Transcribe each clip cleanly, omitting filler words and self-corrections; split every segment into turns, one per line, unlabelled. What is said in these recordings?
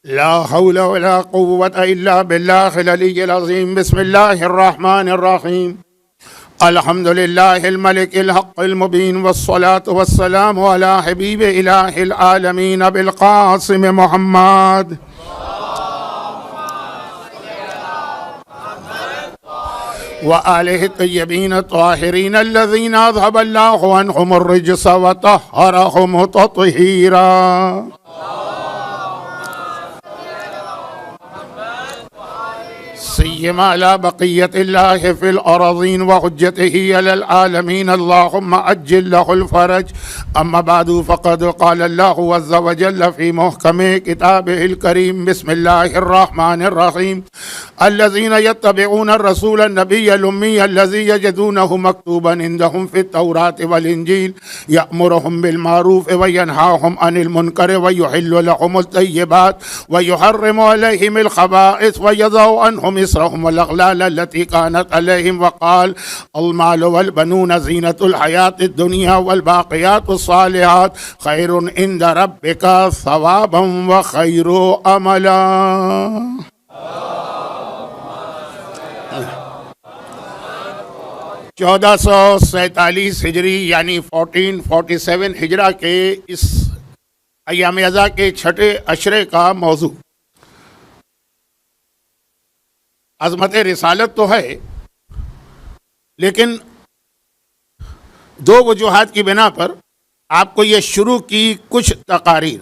لا حول ولا قوة إلا بالله العلي العظيم. بسم الله الرحمن الرحيم. الحمد لله الملك الحق المبين، والصلاة والسلام على حبيب إله العالمين بالقاسم محمد وآله الطيبين الطاهرين الذين أذهب الله عنهم الرجس وطهرهم تطهيرا. سيما على بقية الله في الأراضين وحجته على العالمين، اللهم أجل له الفرج. أما بعد، فقد قال الله عز وجل في محكم كتابه الكريم: بسم الله الرحمن الرحيم. الذين يتبعون الرسول النبي الأمي الذي يجدونه مكتوبا عندهم في التوراة والإنجيل يأمرهم بالمعروف وينهاهم عن المنكر ويحل لهم الطيبات ويحرم عليهم الخبائث ويضع عنهم إصرهم والأغلال التي كانت عليهم، وقال: المال والبنون زينة الحياة الدنيا والباقيات الصالحات خير عند ربك ثوابا وخير عملا. 1447 ہجری یعنی 1447 ہجرہ کے اس ایام ازا کے چھٹے عشرے کا موضوع عظمت رسالت تو ہے، لیکن دو وجوہات کی بنا پر آپ کو یہ شروع کی کچھ تقاریر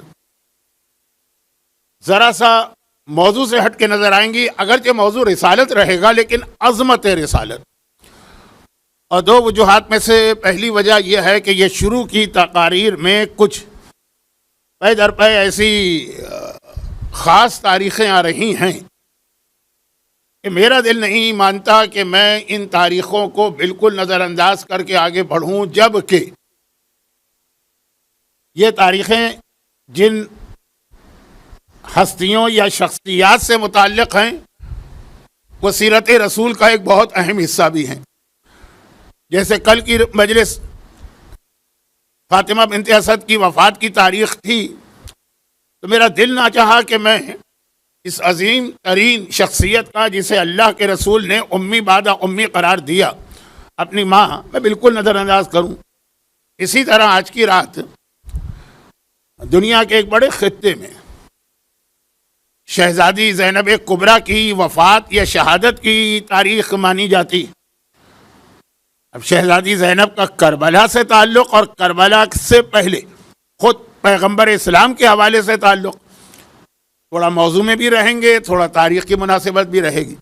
ذرا سا موضوع سے ہٹ کے نظر آئیں گی، اگرچہ موضوع رسالت رہے گا لیکن عظمت رسالت. اور دو وجوہات میں سے پہلی وجہ یہ ہے کہ یہ شروع کی تقاریر میں کچھ پے در پے ایسی خاص تاریخیں آ رہی ہیں کہ میرا دل نہیں مانتا کہ میں ان تاریخوں کو بالکل نظر انداز کر کے آگے بڑھوں، جبکہ یہ تاریخیں جن ہستیوں یا شخصیات سے متعلق ہیں وہ سیرت رسول کا ایک بہت اہم حصہ بھی ہیں. جیسے کل کی مجلس فاطمہ بنت اسد کی وفات کی تاریخ تھی، تو میرا دل نہ چاہا کہ میں اس عظیم ترین شخصیت کا، جسے اللہ کے رسول نے امی بعد امی قرار دیا، اپنی ماں، میں بالکل نظر انداز کروں. اسی طرح آج کی رات دنیا کے ایک بڑے خطے میں شہزادی زینب کبریٰ کی وفات یا شہادت کی تاریخ مانی جاتی. اب شہزادی زینب کا کربلا سے تعلق اور کربلا سے پہلے خود پیغمبر اسلام کے حوالے سے تعلق، تھوڑا موضوع میں بھی رہیں گے، تھوڑا تاریخ کی مناسبت بھی رہے گی.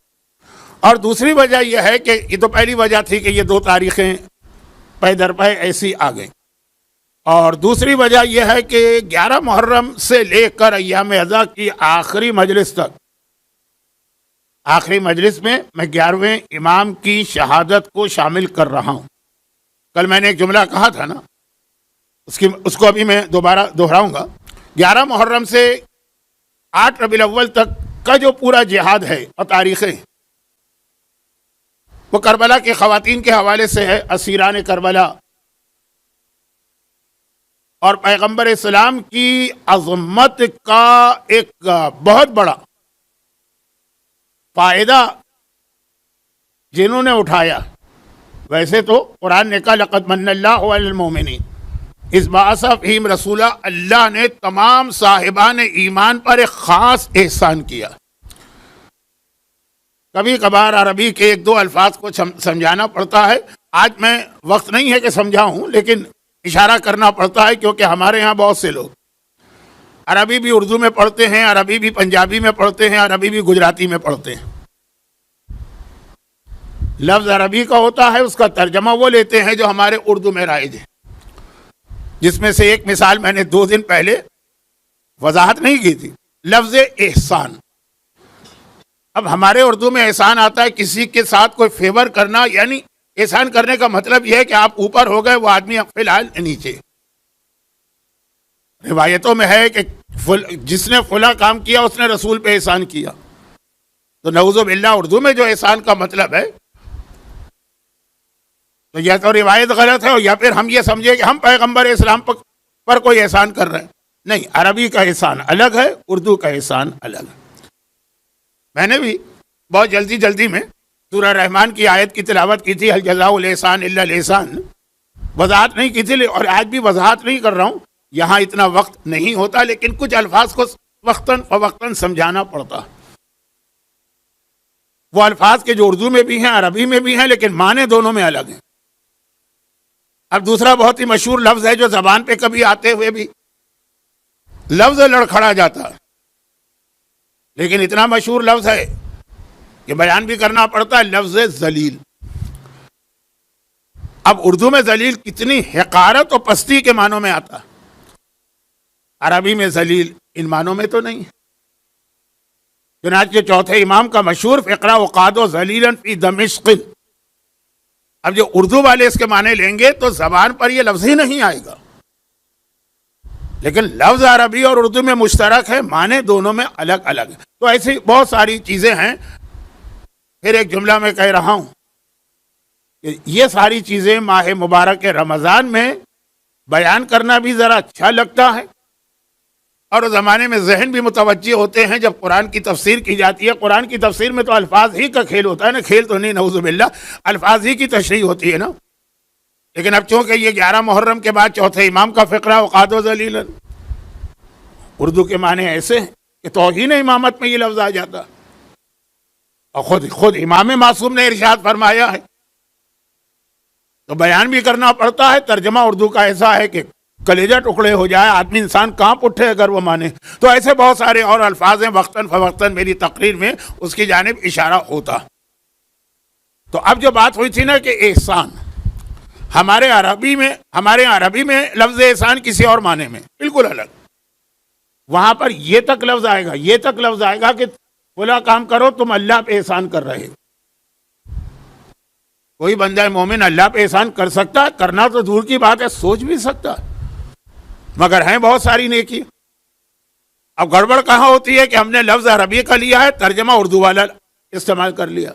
اور دوسری وجہ یہ ہے کہ یہ تو پہلی وجہ تھی کہ یہ دو تاریخیں پے در پے ایسی آ گئیں، اور دوسری وجہ یہ ہے کہ 11 محرم سے لے کر ایام ازا کی آخری مجلس تک، آخری مجلس میں 11ویں امام کی شہادت کو شامل کر رہا ہوں. کل میں نے ایک جملہ کہا تھا نا، اس کو ابھی میں دوبارہ دہراؤں گا. 11 محرم سے 8 ربیع الاول تک کا جو پورا جہاد ہے اور تاریخیں، وہ کربلا کی خواتین کے حوالے سے ہے، اسیران کربلا، اور پیغمبر اسلام کی عظمت کا ایک بہت بڑا فائدہ جنہوں نے اٹھایا. ویسے تو قرآن نے کہا: لقد من اللہ علی المؤمنین اذ بعث فیہم رسولا، اللہ نے تمام صاحبان ایمان پر ایک خاص احسان کیا. کبھی کبھار عربی کے ایک دو الفاظ کو سمجھانا پڑتا ہے. آج میں وقت نہیں ہے کہ سمجھاؤں، لیکن اشارہ کرنا پڑتا ہے کیونکہ ہمارے ہاں بہت سے لوگ عربی بھی اردو میں پڑھتے ہیں، عربی بھی پنجابی میں پڑھتے ہیں، عربی بھی گجراتی میں پڑھتے ہیں. لفظ عربی کا ہوتا ہے، اس کا ترجمہ وہ لیتے ہیں جو ہمارے اردو میں رائج ہے، جس میں سے ایک مثال میں نے 2 دن پہلے وضاحت نہیں کی تھی، لفظ احسان. اب ہمارے اردو میں احسان آتا ہے کسی کے ساتھ کوئی فیور کرنا، یعنی احسان کرنے کا مطلب یہ ہے کہ آپ اوپر ہو گئے، وہ آدمی فی الحال نیچے. روایتوں میں ہے کہ جس نے فلاں کام کیا اس نے رسول پہ احسان کیا. تو نعوذ باللہ اردو میں جو احسان کا مطلب ہے، تو یا تو روایت غلط ہے، یا پھر ہم یہ سمجھے کہ ہم پیغمبر اسلام پر کوئی احسان کر رہے ہیں. نہیں، عربی کا احسان الگ ہے، اردو کا احسان الگ ہے۔ میں نے بھی بہت جلدی میں سورہ رحمان کی آیت کی تلاوت کی تھی، هل جزاء الاحسان الا الاحسان، وضاحت نہیں کی تھی، اور آج بھی وضاحت نہیں کر رہا ہوں، یہاں اتنا وقت نہیں ہوتا، لیکن کچھ الفاظ کو وقتاً فوقتاً سمجھانا پڑتا۔ وہ الفاظ کے جو اردو میں بھی ہیں، عربی میں بھی ہیں، لیکن معنی دونوں میں الگ ہیں۔ اب دوسرا بہت ہی مشہور لفظ ہے جو زبان پہ کبھی آتے ہوئے بھی لفظ لڑکھڑا جاتا ہے، لیکن اتنا مشہور لفظ ہے کہ بیان بھی کرنا پڑتا ہے، لفظ ذلیل۔ اب اردو میں ذلیل کتنی حقارت و پستی کے معنوں میں آتا ہے، عربی میں ذلیل ان معنوں میں تو نہیں۔ چنانچہ چوتھے امام کا مشہور فقرہ وقعدوا ذلیلا فی دمشق، اب جو اردو والے اس کے معنی لیں گے تو زبان پر یہ لفظ ہی نہیں آئے گا، لیکن لفظ عربی اور اردو میں مشترک ہے، معنی دونوں میں الگ الگ ہے۔ تو ایسی بہت ساری چیزیں ہیں۔ پھر ایک جملہ میں کہہ رہا ہوں کہ یہ ساری چیزیں ماہ مبارک رمضان میں بیان کرنا بھی ذرا اچھا لگتا ہے، اور اس زمانے میں ذہن بھی متوجہ ہوتے ہیں جب قرآن کی تفسیر کی جاتی ہے۔ قرآن کی تفسیر میں تو الفاظ ہی کا کھیل ہوتا ہے نا، کھیل تو نہیں، نعوذ باللہ، الفاظ ہی کی تشریح ہوتی ہے نا۔ لیکن اب چونکہ یہ 11 محرم کے بعد چوتھے امام کا فقرہ وقعدوا ذلیلا، اردو کے معنی ایسے ہیں کہ توہین امامت میں یہ لفظ آ جاتا، اور خود امام معصوم نے ارشاد فرمایا ہے، تو بیان بھی کرنا پڑتا ہے۔ ترجمہ اردو کا ایسا ہے کہ کلیجہ ٹکڑے ہو جائے، آدمی انسان کانپ اٹھے اگر وہ مانے۔ تو ایسے بہت سارے اور الفاظ ہیں، وقتاً فوقتاً میری تقریر میں اس کی جانب اشارہ ہوتا۔ تو اب جو بات ہوئی تھی نا کہ احسان، ہمارے عربی میں لفظ احسان کسی اور معنی میں بالکل الگ، وہاں پر یہ تک لفظ آئے گا کہ بولا کام کرو تم اللہ پہ احسان کر رہے۔ کوئی بندہ مومن اللہ پہ احسان کر سکتا ہے؟ کرنا تو دور کی بات ہے، سوچ بھی سکتا ہے، مگر ہیں بہت ساری نیکی۔ اب گڑبڑ کہاں ہوتی ہے کہ ہم نے لفظ عربی کا لیا ہے، ترجمہ اردو والا استعمال کر لیا۔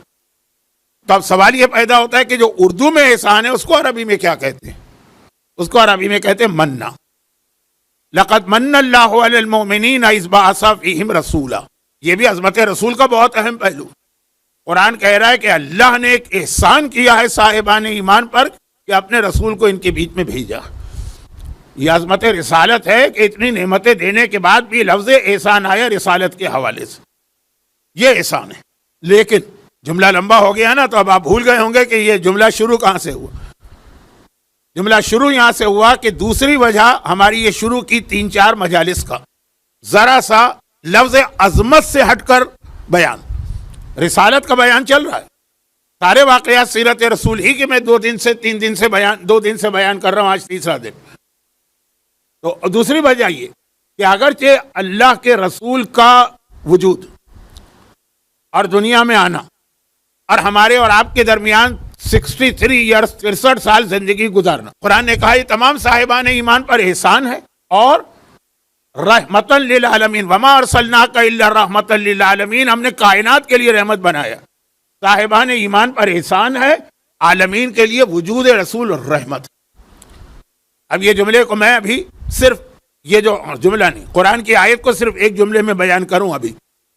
تو اب سوال یہ پیدا ہوتا ہے کہ جو اردو میں احسان ہے اس کو عربی میں کیا کہتے ہیں؟ اس کو عربی میں کہتے ہیں مننا۔ لقد من اللہ علی المؤمنین اذ بعث فیہم رسولا، یہ بھی عظمت رسول کا بہت اہم پہلو۔ قرآن کہہ رہا ہے کہ اللہ نے ایک احسان کیا ہے صاحبان ایمان پر کہ اپنے رسول کو ان کے بیچ میں بھیجا۔ یہ عظمت رسالت ہے کہ اتنی نعمتیں دینے کے بعد بھی لفظ احسان آیا رسالت کے حوالے سے، یہ احسان ہے۔ لیکن جملہ لمبا ہو گیا نا، تو اب آپ بھول گئے ہوں گے کہ یہ جملہ شروع کہاں سے ہوا۔ جملہ شروع یہاں سے ہوا کہ دوسری وجہ ہماری یہ شروع کی 3-4 مجالس کا ذرا سا لفظ عظمت سے ہٹ کر بیان، رسالت کا بیان چل رہا ہے، سارے واقعات سیرت رسول ہی کے میں 2 دن سے بیان کر رہا ہوں، آج تیسرا دن۔ تو دوسری وجہ یہ کہ اگرچہ اللہ کے رسول کا وجود اور دنیا میں آنا اور ہمارے اور آپ کے درمیان 63 ایئرز 63 سال زندگی گزارنا، قرآن نے کہا یہ تمام صاحبان ایمان پر احسان ہے اور رحمتاً للعالمین، وما ارسلناک الا رحمتاً للعالمین، ہم نے کائنات کے لیے رحمت بنایا۔ صاحبان ایمان پر احسان ہے، عالمین کے لیے وجود رسول رحمت۔ اب یہ جملے کو میں ابھی صرف یہ جو جملہ نہیں، قرآن کی آیت کو صرف ایک جملے میں بیان کروں ابھی،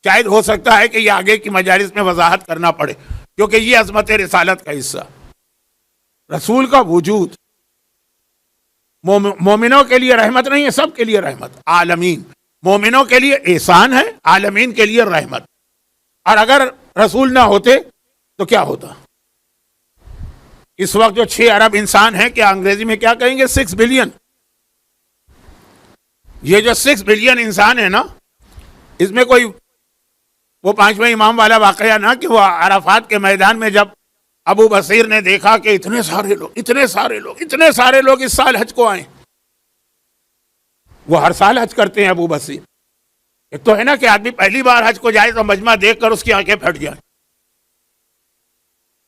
شاید ہو سکتا ہے کہ یہ آگے کی مجالس میں وضاحت کرنا پڑے، کیونکہ یہ عظمت رسالت کا حصہ، رسول کا وجود مومنوں کے لیے رحمت نہیں ہے، سب کے لیے رحمت، عالمین، مومنوں کے لیے احسان ہے، عالمین کے لیے رحمت۔ اور اگر رسول نہ ہوتے تو کیا ہوتا؟ اس وقت جو 6 ارب انسان ہیں، کیا انگریزی میں کیا کہیں گے، 6 بلین، یہ جو 6 بلین انسان ہے نا، اس میں کوئی وہ 5ویں امام والا واقعہ نا کہ وہ عرفات کے میدان میں جب ابو بصیر نے دیکھا کہ اتنے سارے لوگ اس سال حج کو آئیں، وہ ہر سال حج کرتے ہیں ابو بصیر۔ ایک تو ہے نا کہ آدمی پہلی بار حج کو جائے تو مجمع دیکھ کر اس کی آنکھیں پھٹ جائیں،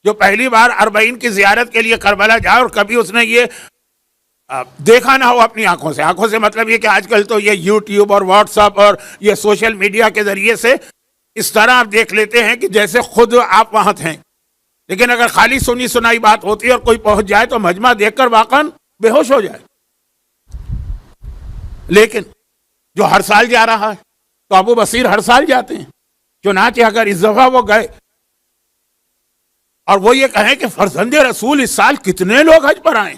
جو پہلی بار 40 کی زیارت کے لیے کربلا جائے اور کبھی اس نے یہ دیکھا نہ ہو اپنی آنکھوں سے مطلب یہ کہ آج کل تو یہ یوٹیوب اور واٹس ایپ اور یہ سوشل میڈیا کے ذریعے سے اس طرح آپ دیکھ لیتے ہیں کہ جیسے خود آپ وہاں تھے، لیکن اگر خالی سنی سنائی بات ہوتی ہے اور کوئی پہنچ جائے تو مجمع دیکھ کر واقعاً بے ہوش ہو جائے۔ لیکن جو ہر سال جا رہا ہے، تو ابو بصیر ہر سال جاتے ہیں، چنانچہ اگر اس دفعہ وہ گئے اور وہ یہ کہیں کہ فرزند رسول اس سال کتنے لوگ حج پر آئے،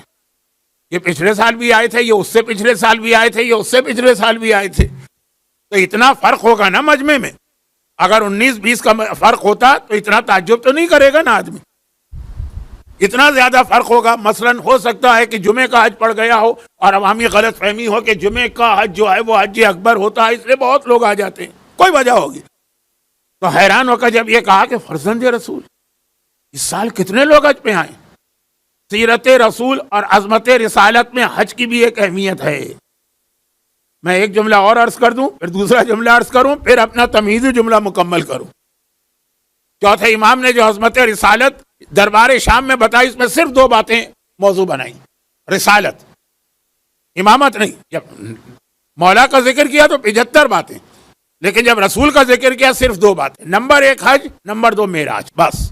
یہ پچھلے سال بھی آئے تھے، یہ اس سے پچھلے سال بھی آئے تھے، یہ اس سے پچھلے سال بھی آئے تھے، تو اتنا فرق ہوگا نا مجمع میں. اگر 19-20 کا فرق ہوتا تو اتنا تعجب تو نہیں کرے گا نا آدمی، اتنا زیادہ فرق ہوگا. مثلا ہو سکتا ہے کہ جمعے کا حج پڑ گیا ہو اور عوامی غلط فہمی ہو کہ جمعے کا حج جو ہے وہ حج اکبر ہوتا ہے، اس لیے بہت لوگ آ جاتے ہیں، کوئی وجہ ہوگی. تو حیران ہو کر جب یہ کہا کہ فرزند رسول اس سال کتنے لوگ حج پہ آئے. سیرت رسول اور عظمت رسالت میں حج کی بھی ایک اہمیت ہے. میں ایک جملہ اور عرض کر دوں، پھر دوسرا جملہ عرض کروں، پھر اپنا تمیزی جملہ مکمل کروں. چوتھے امام نے جو عظمت رسالت دربار شام میں بتائی، اس میں صرف 2 باتیں موضوع بنائی. رسالت، امامت نہیں. جب مولا کا ذکر کیا تو 75 باتیں، لیکن جب رسول کا ذکر کیا صرف 2 باتیں. نمبر 1 حج، نمبر 2 معراج، بس.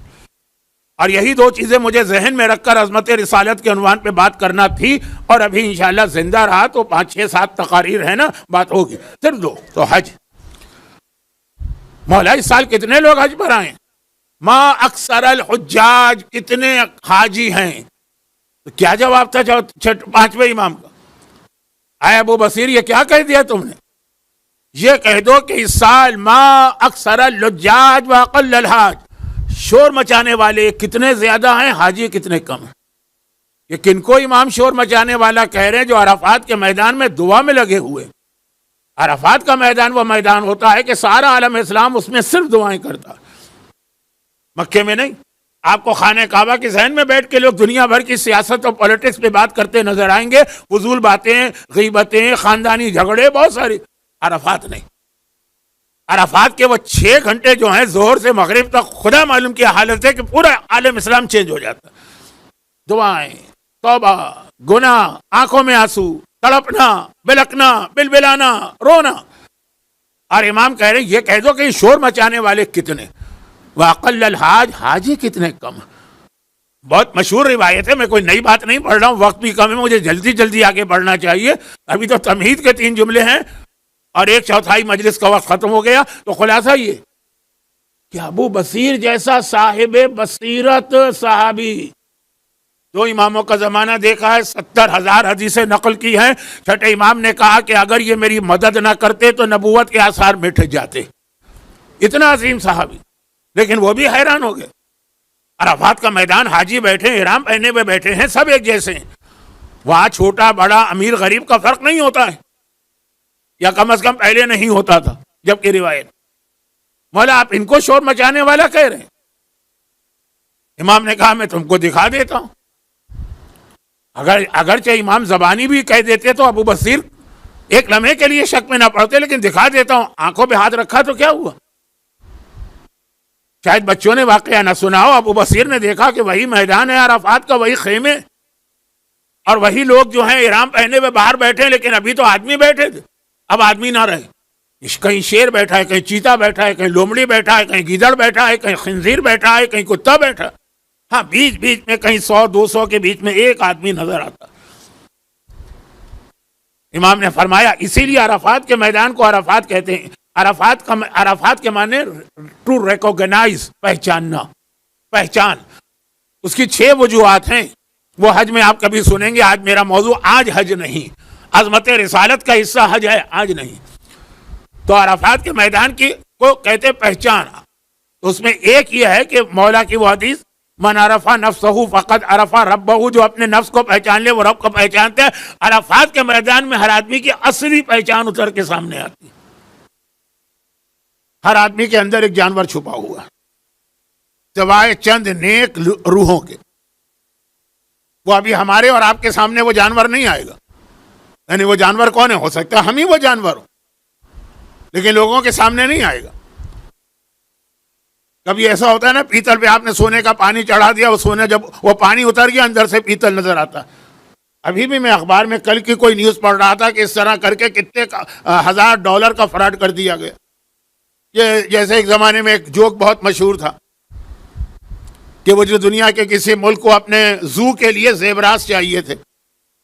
اور یہی 2 چیزیں مجھے ذہن میں رکھ کر عظمت رسالت کے عنوان پہ بات کرنا تھی، اور ابھی انشاءاللہ زندہ رہا تو 5-6-7 تقاریر ہے نا، بات ہوگی. صرف 2 تو حج. مولا اس سال کتنے لوگ حج پر آئے؟ ما اکثر الحجاج، کتنے حاجی ہیں؟ تو کیا جواب تھا 5ویں امام کا؟ اے ابو بصیر یہ کیا کہہ دیا تم نے؟ یہ کہہ دو کہ اس سال ما اکثر الحجاج واقل الحاج، شور مچانے والے کتنے زیادہ ہیں، حاجی کتنے کم ہیں. یہ کن کو امام شور مچانے والا کہہ رہے ہیں؟ جو عرفات کے میدان میں دعا میں لگے ہوئے. عرفات کا میدان وہ میدان ہوتا ہے کہ سارا عالم اسلام اس میں صرف دعائیں کرتا، مکے میں نہیں. آپ کو خانہ کعبہ کے ذہن میں بیٹھ کے لوگ دنیا بھر کی سیاست اور پولیٹکس پہ بات کرتے نظر آئیں گے، فضول باتیں، غیبتیں، خاندانی جھگڑے، بہت ساری. عرفات نہیں. عرفات کے وہ 6 گھنٹے جو ہیں ظہر سے مغرب تک، خدا معلوم کیا حالت ہے کہ پورا عالم اسلام چینج ہو جاتا. دعائیں، توبہ، گناہ، آنکھوں میں آنسو، تڑپنا، بلکنا، بلبلانا، رونا. اور امام کہہ رہے ہیں یہ کہہ دو کہ شور مچانے والے کتنے، واقل الحاج، حاجی کتنے کم. بہت مشہور روایت ہے، میں کوئی نئی بات نہیں پڑھ رہا ہوں، وقت بھی کم ہے، مجھے جلدی جلدی آگے بڑھنا چاہیے. ابھی تو تمہید کے 3 جملے ہیں اور 1/4 مجلس کا وقت ختم ہو گیا. تو خلاصہ یہ کہ ابو بصیر جیسا صاحب بصیرت صحابی، 2 اماموں کا زمانہ دیکھا ہے، 70,000 حدیثیں نقل کی ہیں. چھٹے امام نے کہا کہ اگر یہ میری مدد نہ کرتے تو نبوت کے آثار مٹ جاتے. اتنا عظیم صحابی، لیکن وہ بھی حیران ہو گئے. عرفات کا میدان، حاجی بیٹھے، احرام پہنے ہوئے بیٹھے ہیں، سب ایک جیسے ہیں. وہاں چھوٹا بڑا امیر غریب کا فرق نہیں ہوتا ہے، یا کم از کم پہلے نہیں ہوتا تھا. جبکہ روایت مولا آپ ان کو شور مچانے والا کہہ رہے ہیں. امام نے کہا میں تم کو دکھا دیتا ہوں. اگرچہ امام زبانی بھی کہہ دیتے تو ابو بصیر ایک لمحے کے لیے شک میں نہ پڑتے، لیکن دکھا دیتا ہوں. آنکھوں پہ ہاتھ رکھا تو کیا ہوا؟ شاید بچوں نے واقعہ نہ سنا ہو، ابو بصیر نے دیکھا کہ وہی میدان ہے عرفات کا، وہی خیمے، اور وہی لوگ جو ہیں احرام پہنے ہوئے باہر بیٹھے، لیکن ابھی تو آدمی بیٹھے تھے، اب آدمی نہ رہے. کہیں شیر بیٹھا ہے، کہیں چیتا بیٹھا ہے، کہیں لومڑی بیٹھا ہے، کہیں گیدڑ بیٹھا ہے، کہیں خنزیر بیٹھا ہے، کہیں کتا بیٹھا. ہاں بیچ بیچ میں کہیں 100-200 کے بیچ میں ایک آدمی نظر آتا. امام نے فرمایا اسی لیے عرفات کے میدان کو عرفات کہتے ہیں. عرفات کے معنی ٹو ریکوگنائز، پہچاننا، پہچان. اس کی 6 وجوہات ہیں، وہ حج میں آپ کبھی سنیں گے. آج میرا موضوع آج حج نہیں، عظمت رسالت کا حصہ حج ہے، آج نہیں. تو عرفات کے میدان کی کو کہتے پہچان. اس میں ایک یہ ہے کہ مولا کی وہ حدیث من عرفہ نفسہ فقد عرفہ ربہ، جو اپنے نفس کو پہچان لے وہ رب کو پہچانتے ہیں. عرفات کے میدان میں ہر آدمی کی اصلی پہچان اتر کے سامنے آتی ہے. ہر آدمی کے اندر ایک جانور چھپا ہوا ہے، سوائے چند نیک روحوں کے. وہ ابھی ہمارے اور آپ کے سامنے وہ جانور نہیں آئے گا. یعنی وہ جانور کون ہے؟ ہو سکتا ہے ہم ہی وہ جانور ہوں، لیکن لوگوں کے سامنے نہیں آئے گا. کبھی ایسا ہوتا ہے نا، پیتل پہ آپ نے سونے کا پانی چڑھا دیا، وہ سونا جب وہ پانی اتر گیا اندر سے پیتل نظر آتا. ابھی بھی میں اخبار میں کل کی کوئی نیوز پڑھ رہا تھا کہ اس طرح کر کے کتنے $1,000 کا فراڈ کر دیا گیا. یہ جیسے ایک زمانے میں ایک جوک بہت مشہور تھا کہ وہ جو دنیا کے کسی ملک کو اپنے زو کے لیے زیورات چاہیے تھے،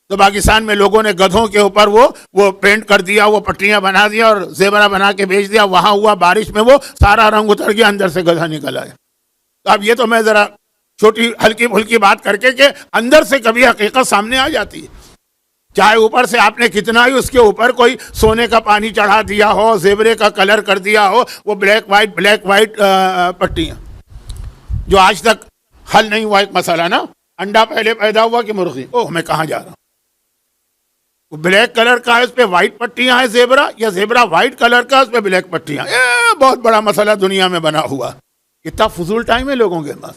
تو پاکستان میں لوگوں نے گدھوں کے اوپر وہ پینٹ کر دیا، وہ پٹیاں بنا دیا اور زیورہ بنا کے بھیج دیا، وہاں ہوا بارش میں وہ سارا رنگ اتر گیا، اندر سے گدھا نکل آیا۔ تو اب یہ تو میں ذرا چھوٹی ہلکی پھلکی بات کر کے کہ اندر سے کبھی حقیقت سامنے آ جاتی ہے، چاہے اوپر سے آپ نے کتنا ہی اس کے اوپر کوئی سونے کا پانی چڑھا دیا ہو، زیورے کا کلر کر دیا ہو، وہ بلیک وائٹ پٹیاں، جو آج تک حل نہیں ہوا ایک مسئلہ نا، انڈا پہلے پیدا ہوا کہ مرغی، اوہ میں کہاں جا رہا ہوں، وہ بلیک کلر کا ہے، اس پہ وائٹ پٹیاں ہیں زیبرا، یا زیبرا وائٹ کلر کا اس پہ بلیک پٹیاں، بہت بڑا مسئلہ دنیا میں بنا ہوا۔ کتنا فضول ٹائم ہے لوگوں کے پاس،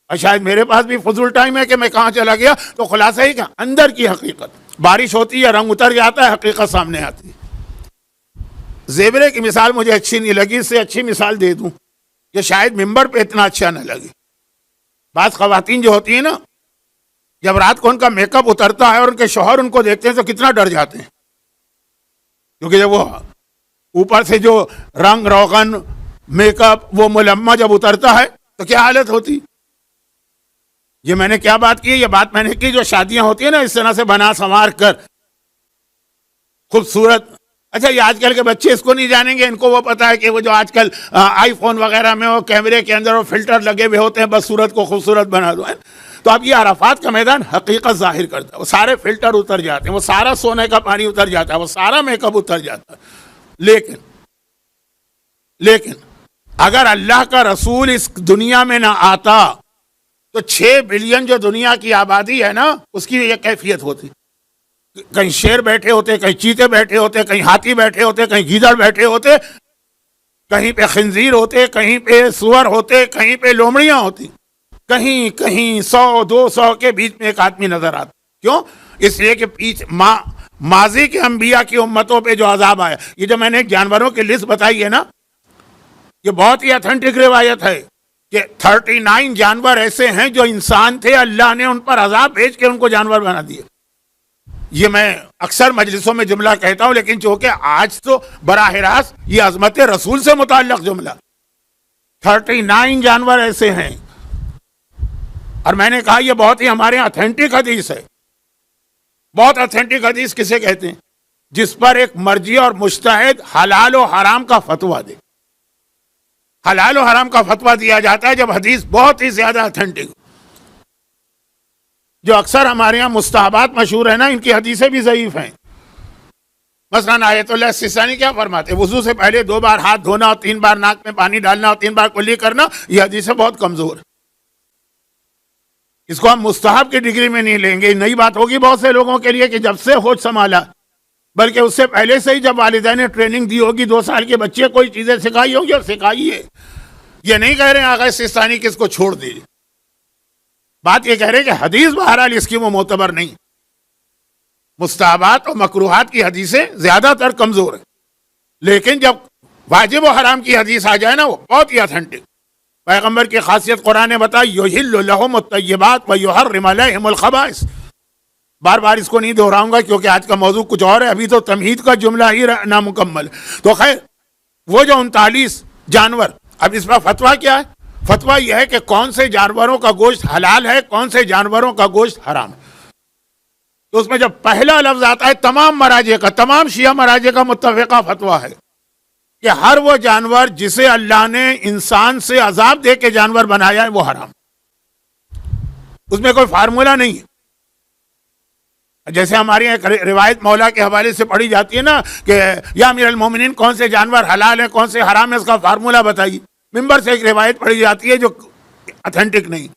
اور شاید میرے پاس بھی فضول ٹائم ہے کہ میں کہاں چلا گیا۔ تو خلاصہ ہی کہ اندر کی حقیقت، بارش ہوتی ہے رنگ اتر جاتا ہے، حقیقت سامنے آتی ہے۔ زیبرے کی مثال مجھے اچھی نہیں لگی، اس سے اچھی مثال دے دوں کہ شاید ممبر پہ اتنا اچھا نہ لگے۔ بعض خواتین جو ہوتی ہیں نا، جب رات کو ان کا میک اپ اترتا ہے اور ان کے شوہر ان کو دیکھتے ہیں تو کتنا ڈر جاتے ہیں، کیونکہ جب وہ اوپر سے جو رنگ روغن میک اپ وہ ملمہ جب اترتا ہے تو کیا حالت ہوتی۔ یہ میں نے کیا بات کی، یہ بات میں نے کی جو شادیاں ہوتی ہیں نا اس طرح سے بنا سنوار کر خوبصورت۔ اچھا یہ آج کل کے بچے اس کو نہیں جانیں گے، ان کو وہ پتا ہے کہ وہ جو آج کل آئی فون وغیرہ میں وہ کیمرے کے اندر وہ فلٹر لگے ہوئے ہوتے ہیں، بس صورت کو خوبصورت بنا دو۔ تو اب یہ عرفات کا میدان حقیقت ظاہر کرتا ہے، وہ سارے فلٹر اتر جاتے ہیں، وہ سارا سونے کا پانی اتر جاتا ہے، وہ سارا میک اپ اتر جاتا ہے۔ لیکن اگر اللہ کا رسول اس دنیا میں نہ آتا تو 6 بلین جو دنیا کی آبادی ہے نا اس کی یہ کیفیت ہوتی، کہیں شیر بیٹھے ہوتے، کہیں چیتے بیٹھے ہوتے، کہیں ہاتھی بیٹھے ہوتے، کہیں گیدڑ بیٹھے ہوتے، کہیں پہ خنزیر ہوتے، کہیں پہ سور ہوتے، کہیں پہ لومڑیاں ہوتی، کہیں 100-200 کے بیچ میں ایک آدمی نظر آتا۔ کیوں؟ اس لیے کہ ماضی کے انبیاء کی امتوں پہ جو عذاب آیا، یہ جو میں نے جانوروں کی لسٹ بتائی ہے نا، یہ بہت ہی اتھینٹک روایت ہے کہ 39 جانور ایسے ہیں جو انسان تھے، اللہ نے ان پر عذاب بھیج کے ان کو جانور بنا دیے۔ یہ میں اکثر مجلسوں میں جملہ کہتا ہوں، لیکن چونکہ آج تو براہ راست یہ عظمت رسول سے متعلق جملہ، 39 جانور ایسے ہیں، اور میں نے کہا یہ بہت ہی ہمارے یہاں اتھینٹک حدیث ہے۔ بہت اتھینٹک حدیث کسے کہتے ہیں؟ جس پر ایک مرجی اور مجتہد حلال و حرام کا فتویٰ دے۔ حلال و حرام کا فتویٰ دیا جاتا ہے جب حدیث بہت ہی زیادہ اتھینٹک، جو اکثر ہمارے یہاں مستحبات مشہور ہے نا، ان کی حدیثیں بھی ضعیف ہیں۔ مثلا آیت اللہ سستانی کیا فرماتے؟ وضو سے پہلے 2 بار ہاتھ دھونا اور 3 بار ناک میں پانی ڈالنا اور 3 بار کلی کرنا، یہ حدیثیں بہت کمزور ہے، اس کو ہم مستحب کی ڈگری میں نہیں لیں گے۔ نئی بات ہوگی بہت سے لوگوں کے لیے کہ جب سے ہوش سنبھالا، بلکہ اس سے پہلے سے ہی جب والدین نے ٹریننگ دی ہوگی، 2 سال کے بچے کوئی چیزیں سکھائی ہوگی اور سکھائی ہے۔ یہ نہیں کہہ رہے ہیں آغا سستانی کس کو چھوڑ دیجیے، بات یہ کہہ رہے ہیں کہ حدیث بہرحال اس کی وہ معتبر نہیں، مستحبات اور مکروہات کی حدیثیں زیادہ تر کمزور ہیں، لیکن جب واجب و حرام کی حدیث آ جائے نا وہ بہت ہی اتھینٹک۔ پیغمبر کی خاصیت قرآن نے بتائی، یحل لہم الطیبات ویحرم علیہم الخبائث۔ بار بار اس کو نہیں دہراؤں گا کیونکہ آج کا موضوع کچھ اور ہے، ابھی تو تمہید کا جملہ ہی نامکمل۔ تو خیر وہ جو 39 جانور، اب اس پر فتویٰ کیا ہے؟ فتویٰ یہ ہے کہ کون سے جانوروں کا گوشت حلال ہے، کون سے جانوروں کا گوشت حرام ہے۔ تو اس میں جب پہلا لفظ آتا ہے، تمام مراجع کا، تمام شیعہ مراجع کا متفقہ فتویٰ ہے کہ ہر وہ جانور جسے اللہ نے انسان سے عذاب دے کے جانور بنایا ہے وہ حرام، اس میں کوئی فارمولہ نہیں ہے۔ جیسے ہماری ایک روایت مولا کے حوالے سے پڑھی جاتی ہے نا کہ یا امیر المومنین کون سے جانور حلال ہیں کون سے حرام ہے، اس کا فارمولہ بتائیے۔ ممبر سے ایک روایت پڑھی جاتی ہے جو اتھینٹک نہیں،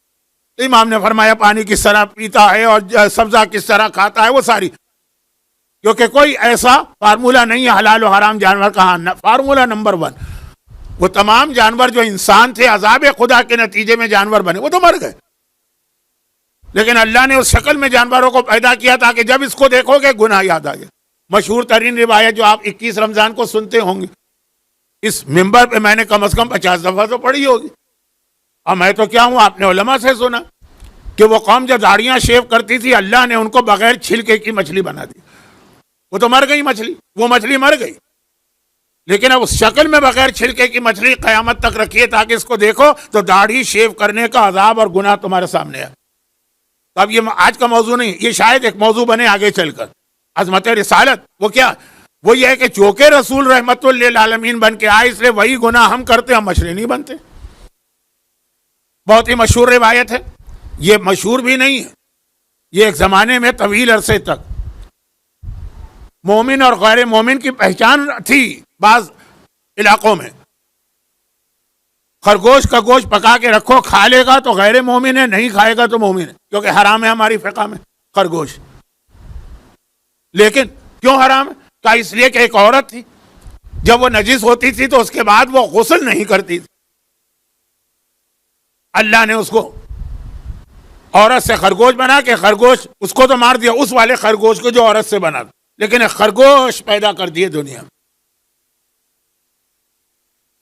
امام نے فرمایا پانی کس طرح پیتا ہے اور سبزہ کس طرح کھاتا ہے، وہ ساری، کیونکہ کوئی ایسا فارمولہ نہیں ہے حلال و حرام جانور کا۔ فارمولہ نمبر 1، وہ تمام جانور جو انسان تھے عذاب خدا کے نتیجے میں جانور بنے، وہ تو مر گئے، لیکن اللہ نے اس شکل میں جانوروں کو پیدا کیا تاکہ جب اس کو دیکھو گے گناہ یاد آ جائے۔ مشہور ترین روایت جو آپ 21 رمضان کو سنتے ہوں گے، اس ممبر پہ میں نے کم از کم 50 دفعہ تو پڑھی ہوگی، اور میں تو کیا ہوں، آپ نے علماء سے سنا کہ وہ قوم جب داڑیاں شیو کرتی تھی اللہ نے ان کو بغیر چھلکے کی مچھلی بنا دی، وہ تو مر گئی مچھلی، وہ مچھلی مر گئی، لیکن اب اس شکل میں بغیر چھلکے کی مچھلی قیامت تک رکھیے تاکہ اس کو دیکھو تو داڑھی شیو کرنے کا عذاب اور گناہ تمہارے سامنے ہے۔ تو اب یہ آج کا موضوع نہیں، یہ شاید ایک موضوع بنے آگے چل کر. عظمت رسالت وہ کیا؟ وہ یہ ہے کہ چونکہ رسول رحمت للعالمین بن کے آئے، اس لیے وہی گناہ ہم کرتے، ہم مچھلی نہیں بنتے. بہت ہی مشہور روایت ہے، یہ مشہور بھی نہیں ہے، یہ ایک زمانے میں طویل عرصے تک مومن اور غیر مومن کی پہچان تھی. بعض علاقوں میں خرگوش کا گوشت پکا کے رکھو، کھا لے گا تو غیر مومن ہے، نہیں کھائے گا تو مومن ہے، کیونکہ حرام ہے ہماری فقہ میں خرگوش. لیکن کیوں حرام ہے؟ کہا اس لیے کہ ایک عورت تھی، جب وہ نجس ہوتی تھی تو اس کے بعد وہ غسل نہیں کرتی تھی. اللہ نے اس کو عورت سے خرگوش بنا کے، خرگوش اس کو تو مار دیا، اس والے خرگوش کو جو عورت سے بنا، لیکن ایک خرگوش پیدا کر دیے دنیا میں.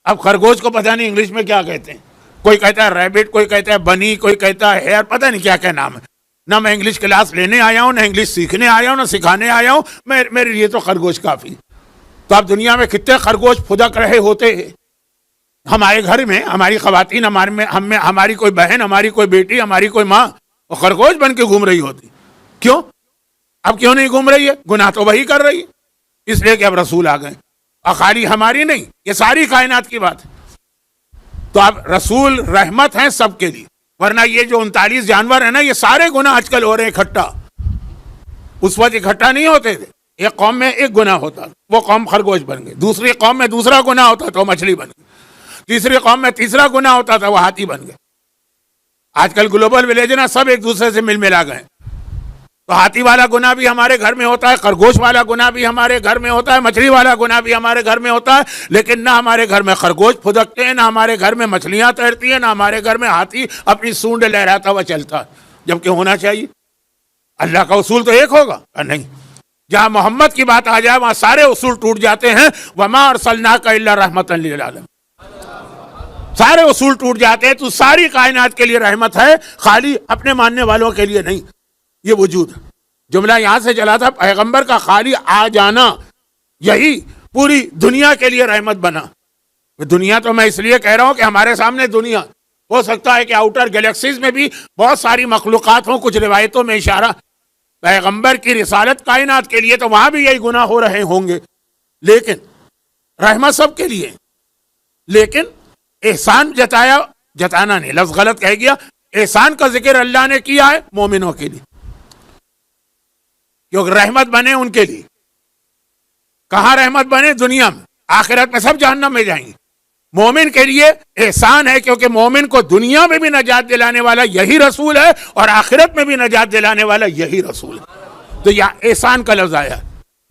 اب خرگوش کو پتہ نہیں انگلش میں کیا کہتے ہیں، کوئی کہتا ہے ریبٹ، کوئی کہتا ہے بنی، کوئی کہتا ہے ہیئر، پتہ نہیں کیا کیا نام ہے. نہ میں انگلش کلاس لینے آیا ہوں، نہ انگلش سیکھنے آیا ہوں، نہ سکھانے آیا ہوں، میرے لیے تو خرگوش کافی. تو اب دنیا میں کتنے خرگوش پھدک رہے ہوتے ہیں. ہمارے گھر میں ہماری خواتین، ہماری کوئی بہن، ہماری کوئی بیٹی، ہماری کوئی ماں وہ خرگوش بن کے گھوم رہی ہوتی. کیوں؟ اب کیوں نہیں گھوم رہی ہے؟ گناہ تو وہی کر رہی ہے، اس لیے کہ اب رسول آ گئے. اور خالی ہماری نہیں، یہ ساری کائنات کی بات ہے. تو اب رسول رحمت ہیں سب کے لیے، ورنہ یہ جو 39 جانور ہیں نا، یہ سارے گناہ آج کل ہو رہے ہیں اکٹھا. اس وقت اکٹھا نہیں ہوتے تھے. ایک قوم میں ایک گناہ ہوتا، وہ قوم خرگوش بن گئی. دوسری قوم میں دوسرا گناہ ہوتا تو مچھلی بن گئی. تیسری قوم میں تیسرا گناہ ہوتا تھا، وہ ہاتھی بن گئے. آج کل گلوبل ولیج نا، سب ایک دوسرے سے مل ملا گئے. تو ہاتھی والا گناہ بھی ہمارے گھر میں ہوتا ہے، خرگوش والا گناہ بھی ہمارے گھر میں ہوتا ہے، مچھلی والا گناہ بھی ہمارے گھر میں ہوتا ہے. لیکن نہ ہمارے گھر میں خرگوش پھدکتے ہیں، نہ ہمارے گھر میں مچھلیاں تیرتی ہیں، نہ ہمارے گھر میں ہاتھی اپنی سونڈ لہراتا ہوا چلتا ہے. جبکہ ہونا چاہیے. اللہ کا اصول تو ایک ہوگا؟ نہیں. جہاں محمد کی بات آ جائے وہاں سارے اصول ٹوٹ جاتے ہیں. وما ارسلناک الا رحمتا للعالمین، سارے اصول ٹوٹ جاتے ہیں. تو ساری کائنات کے لیے رحمت ہے، خالی اپنے ماننے والوں کے لیے نہیں. یہ وجود جملہ یہاں سے چلا تھا، پیغمبر کا خالی آ جانا یہی پوری دنیا کے لیے رحمت بنا. دنیا تو میں اس لیے کہہ رہا ہوں کہ ہمارے سامنے دنیا، ہو سکتا ہے کہ آؤٹر گلیکسیز میں بھی بہت ساری مخلوقات ہوں. کچھ روایتوں میں اشارہ پیغمبر کی رسالت کائنات کے لیے، تو وہاں بھی یہی گناہ ہو رہے ہوں گے. لیکن رحمت سب کے لیے. لیکن احسان جتانا نہیں، لفظ غلط کہہ گیا. احسان کا ذکر اللہ نے کیا ہے مومنوں کے لیے، کیونکہ رحمت بنے ان کے لیے. کہاں رحمت بنے؟ دنیا میں. آخرت میں سب جہنم میں جائیں گے. مومن کے لیے احسان ہے، کیونکہ مومن کو دنیا میں بھی نجات دلانے والا یہی رسول ہے، اور آخرت میں بھی نجات دلانے والا یہی رسول ہے. تو یہاں احسان کا لفظ آیا.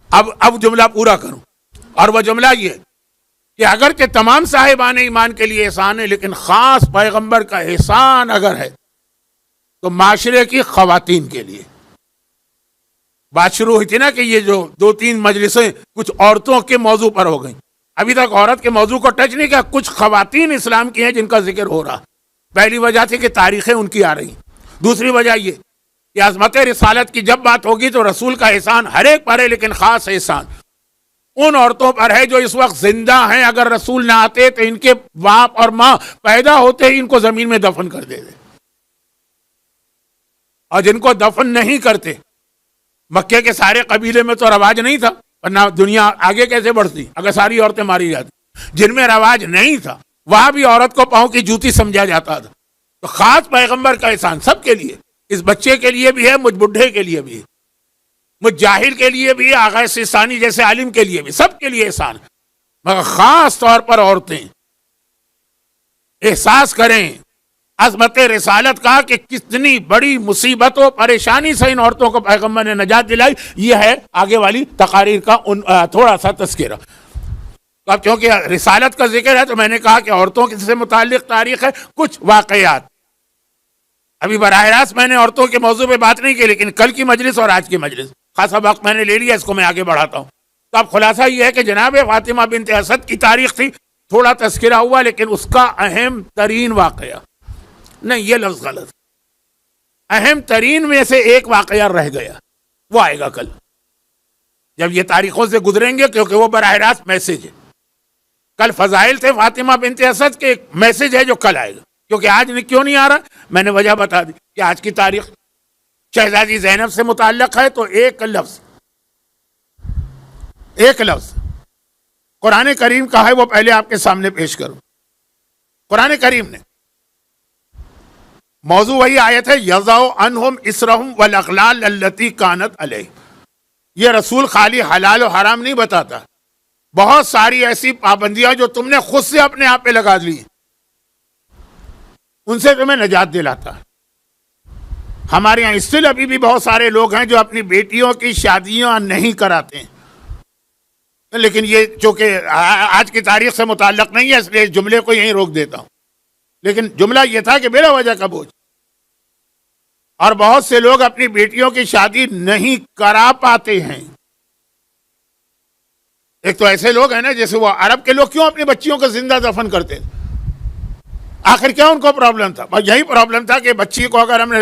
اب جملہ پورا کروں، اور وہ جملہ یہ کہ اگر کہ تمام صاحبان ایمان کے لیے احسان ہے، لیکن خاص پیغمبر کا احسان اگر ہے تو معاشرے کی خواتین کے لیے. بات شروع ہوئی تھی نا کہ یہ جو 2-3 مجلسیں کچھ عورتوں کے موضوع پر ہو گئیں. ابھی تک عورت کے موضوع کو ٹچ نہیں کیا. کچھ خواتین اسلام کی ہیں جن کا ذکر ہو رہا. پہلی وجہ تھی کہ تاریخیں ان کی آ رہی. دوسری وجہ یہ کہ عظمت رسالت کی جب بات ہوگی تو رسول کا احسان ہر ایک پر ہے، لیکن خاص احسان ان عورتوں پر ہے جو اس وقت زندہ ہیں. اگر رسول نہ آتے تو ان کے باپ اور ماں پیدا ہوتے ہی ان کو زمین میں دفن کر دیتے. اور جن کو دفن نہیں کرتے، مکے کے سارے قبیلے میں تو رواج نہیں تھا، ورنہ دنیا آگے کیسے بڑھتی اگر ساری عورتیں ماری جاتی. جن میں رواج نہیں تھا وہاں بھی عورت کو پاؤں کی جوتی سمجھا جاتا تھا. تو خاص پیغمبر کا احسان سب کے لیے، اس بچے کے لیے بھی ہے، مجھ بڈھے کے لیے بھی ہے، مجھ جاہل کے لیے بھی ہے، آغا سیستانی جیسے عالم کے لیے بھی، سب کے لیے احسان. مگر خاص طور پر عورتیں احساس کریں عظمت رسالت کا کہ کتنی بڑی مصیبت و پریشانی سے ان عورتوں کو پیغمبر نے نجات دلائی. یہ ہے آگے والی تقاریر کا تھوڑا سا تذکرہ. اب کیونکہ رسالت کا ذکر ہے تو میں نے کہا کہ عورتوں سے متعلق تاریخ ہے، کچھ واقعات. ابھی براہ راست میں نے عورتوں کے موضوع پہ بات نہیں کی، لیکن کل کی مجلس اور آج کی مجلس خاصا وقت میں نے لے لیا، اس کو میں آگے بڑھاتا ہوں. تو اب خلاصہ یہ ہے کہ جناب فاطمہ بنت اسد کی تاریخ تھی، تھوڑا تذکرہ ہوا، لیکن اس کا اہم ترین واقعہ نہیں، یہ لفظ غلط، اہم ترین میں سے ایک واقعہ رہ گیا، وہ آئے گا کل جب یہ تاریخوں سے گزریں گے، کیونکہ وہ براہ راست میسج ہے. کل فضائل تھے فاطمہ بنت اسد کے، ایک میسج ہے جو کل آئے گا. کیونکہ آج کیوں نہیں آ رہا، میں نے وجہ بتا دی کہ آج کی تاریخ شہزادی زینب سے متعلق ہے تو ایک لفظ قرآن کریم کا ہے، وہ پہلے آپ کے سامنے پیش کروں. قرآن کریم نے موضوع وہی آیت ہے یضع عنہم اسرہم والاغلال التی کانت علیہ. یہ رسول خالی حلال و حرام نہیں بتاتا، بہت ساری ایسی پابندیاں جو تم نے خود سے اپنے آپ پہ لگا لی ان سے تمہیں نجات دلاتا ہے. ہمارے یہاں اسٹل ابھی بھی بہت سارے لوگ ہیں جو اپنی بیٹیوں کی شادیاں نہیں کراتے ہیں، لیکن یہ چونکہ آج کی تاریخ سے متعلق نہیں ہے اس لیے جملے کو یہیں روک دیتا ہوں. لیکن جملہ یہ تھا کہ بلا وجہ کا بوجھ، اور بہت سے لوگ اپنی بیٹیوں کی شادی نہیں کرا پاتے ہیں. ایک تو ایسے لوگ ہیں نا جیسے وہ عرب کے لوگ کیوں اپنی بچیوں کو زندہ دفن کرتے ہیں؟ آخر کیا ان کو پرابلم تھا؟ یہی پرابلم تھا کہ بچی کو اگر ہم نے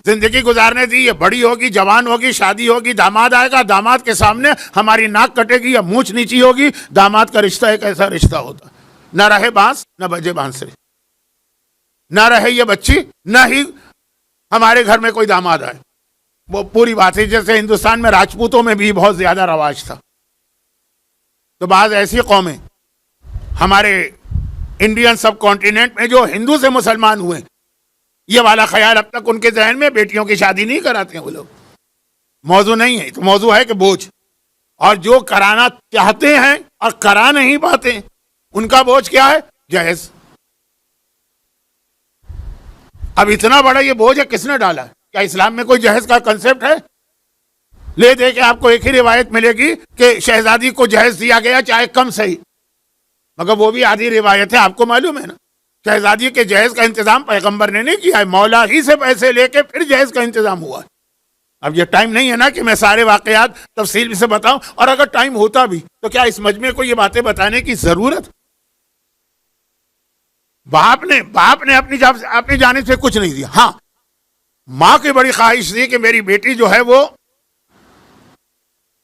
زندگی گزارنے دی، یہ بڑی ہوگی، جوان ہوگی، شادی ہوگی، داماد آئے گا، داماد کے سامنے ہماری ناک کٹے گی یا مونچھ نیچی ہوگی. داماد کا رشتہ ایک ایسا رشتہ ہوتا، نہ رہے بانس نہ بجے بانسری، نہ رہے یہ بچی نہ ہی ہمارے گھر میں کوئی داماد آئے. وہ پوری بات ہے. جیسے ہندوستان میں راجپوتوں میں بھی بہت زیادہ رواج تھا، تو بعض ایسی قومیں ہمارے انڈین سب کانٹیننٹ میں جو ہندو سے مسلمان ہوئے، یہ والا خیال اب تک ان کے ذہن میں بیٹیوں کی شادی نہیں کراتے ہیں وہ لوگ. موضوع نہیں ہے، تو موضوع ہے کہ بوجھ، اور جو کرانا چاہتے ہیں اور کرا نہیں پاتے ان کا بوجھ کیا ہے؟ جہیز. اب اتنا بڑا یہ بوجھ ہے کس نے ڈالا ہے؟ کیا اسلام میں کوئی جہیز کا کنسپٹ ہے؟ لے دے کے آپ کو ایک ہی روایت ملے گی کہ شہزادی کو جہیز دیا گیا چاہے کم صحیح، مگر وہ بھی آدھی روایت ہے. آپ کو معلوم ہے نا شہزادی کے جہیز کا انتظام پیغمبر نے نہیں کیا ہے، مولا ہی سے پیسے لے کے پھر جہیز کا انتظام ہوا ہے. اب یہ ٹائم نہیں ہے نا کہ میں سارے واقعات تفصیل سے بتاؤں، اور اگر ٹائم ہوتا بھی تو کیا اس مجمع کو یہ باتیں بتانے کی ضرورت؟ باپ نے اپنی جانب سے کچھ نہیں دیا. ہاں، ماں کی بڑی خواہش تھی کہ میری بیٹی جو ہے وہ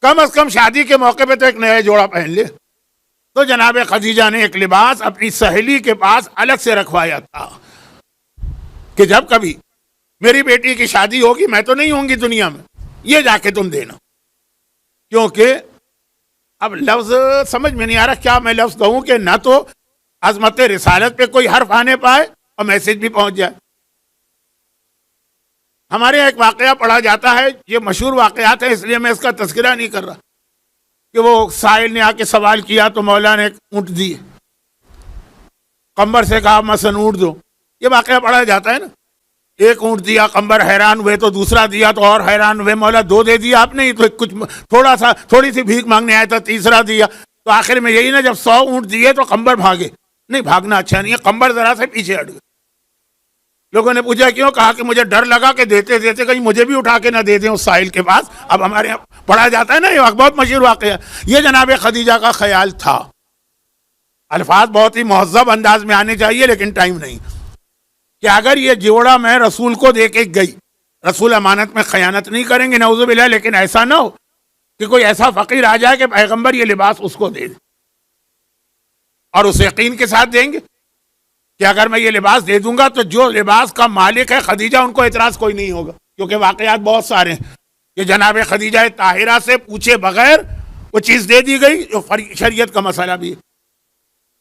کم از کم شادی کے موقع پہ تو ایک نیا جوڑا پہن لے. تو جناب خدیجہ نے ایک لباس اپنی سہیلی کے پاس الگ سے رکھوایا تھا کہ جب کبھی میری بیٹی کی شادی ہوگی، میں تو نہیں ہوں گی دنیا میں، یہ جا کے تم دینا. کیونکہ اب لفظ سمجھ میں نہیں آ رہا کیا میں لفظ کہوں کہ نہ تو عظمت رسالت پہ کوئی حرف آنے پائے اور میسج بھی پہنچ جائے. ہمارے یہاں ایک واقعہ پڑھا جاتا ہے، یہ مشہور واقعات ہے اس لیے میں اس کا تذکرہ نہیں کر رہا، کہ وہ سائل نے آ کے سوال کیا تو مولا نے ایک اونٹ دی، قمبر سے کہا مثلا اونٹ دو. یہ واقعہ پڑھا جاتا ہے نا. ایک اونٹ دیا، قمبر حیران ہوئے، تو دوسرا دیا تو اور حیران ہوئے، مولا دو دے دیا آپ نے، تو کچھ تھوڑی سی بھیک مانگنے آیا تھا، تیسرا دیا. تو آخر میں یہی نا جب 100 اونٹ دیے تو قمبر بھاگے. نہیں، بھاگنا اچھا نہیں ہے، قمبر ذرا سے پیچھے ہٹ گئے. لوگوں نے پوچھا کیوں؟ کہا کہ مجھے ڈر لگا کہ دیتے دیتے کہیں مجھے بھی اٹھا کے نہ دے دیں اس ساحل کے پاس. اب ہمارے یہاں پڑھا جاتا ہے نا، یہ بہت مشہور واقعہ. یہ جناب خدیجہ کا خیال تھا. الفاظ بہت ہی مہذب انداز میں آنے چاہیے لیکن ٹائم نہیں، کہ اگر یہ جوڑا میں رسول کو دے کے گئی، رسول امانت میں خیانت نہیں کریں گے نعوذ باللہ، لیکن ایسا نہ ہو کہ کوئی ایسا فقیر آ جائے کہ پیغمبر یہ لباس اس کو دے دے، اور اس یقین کے ساتھ دیں گے کہ اگر میں یہ لباس دے دوں گا تو جو لباس کا مالک ہے خدیجہ، ان کو اعتراض کوئی نہیں ہوگا. کیونکہ واقعات بہت سارے ہیں کہ جناب خدیجہ طاہرہ سے پوچھے بغیر وہ چیز دے دی گئی. جو شریعت کا مسئلہ بھی ہے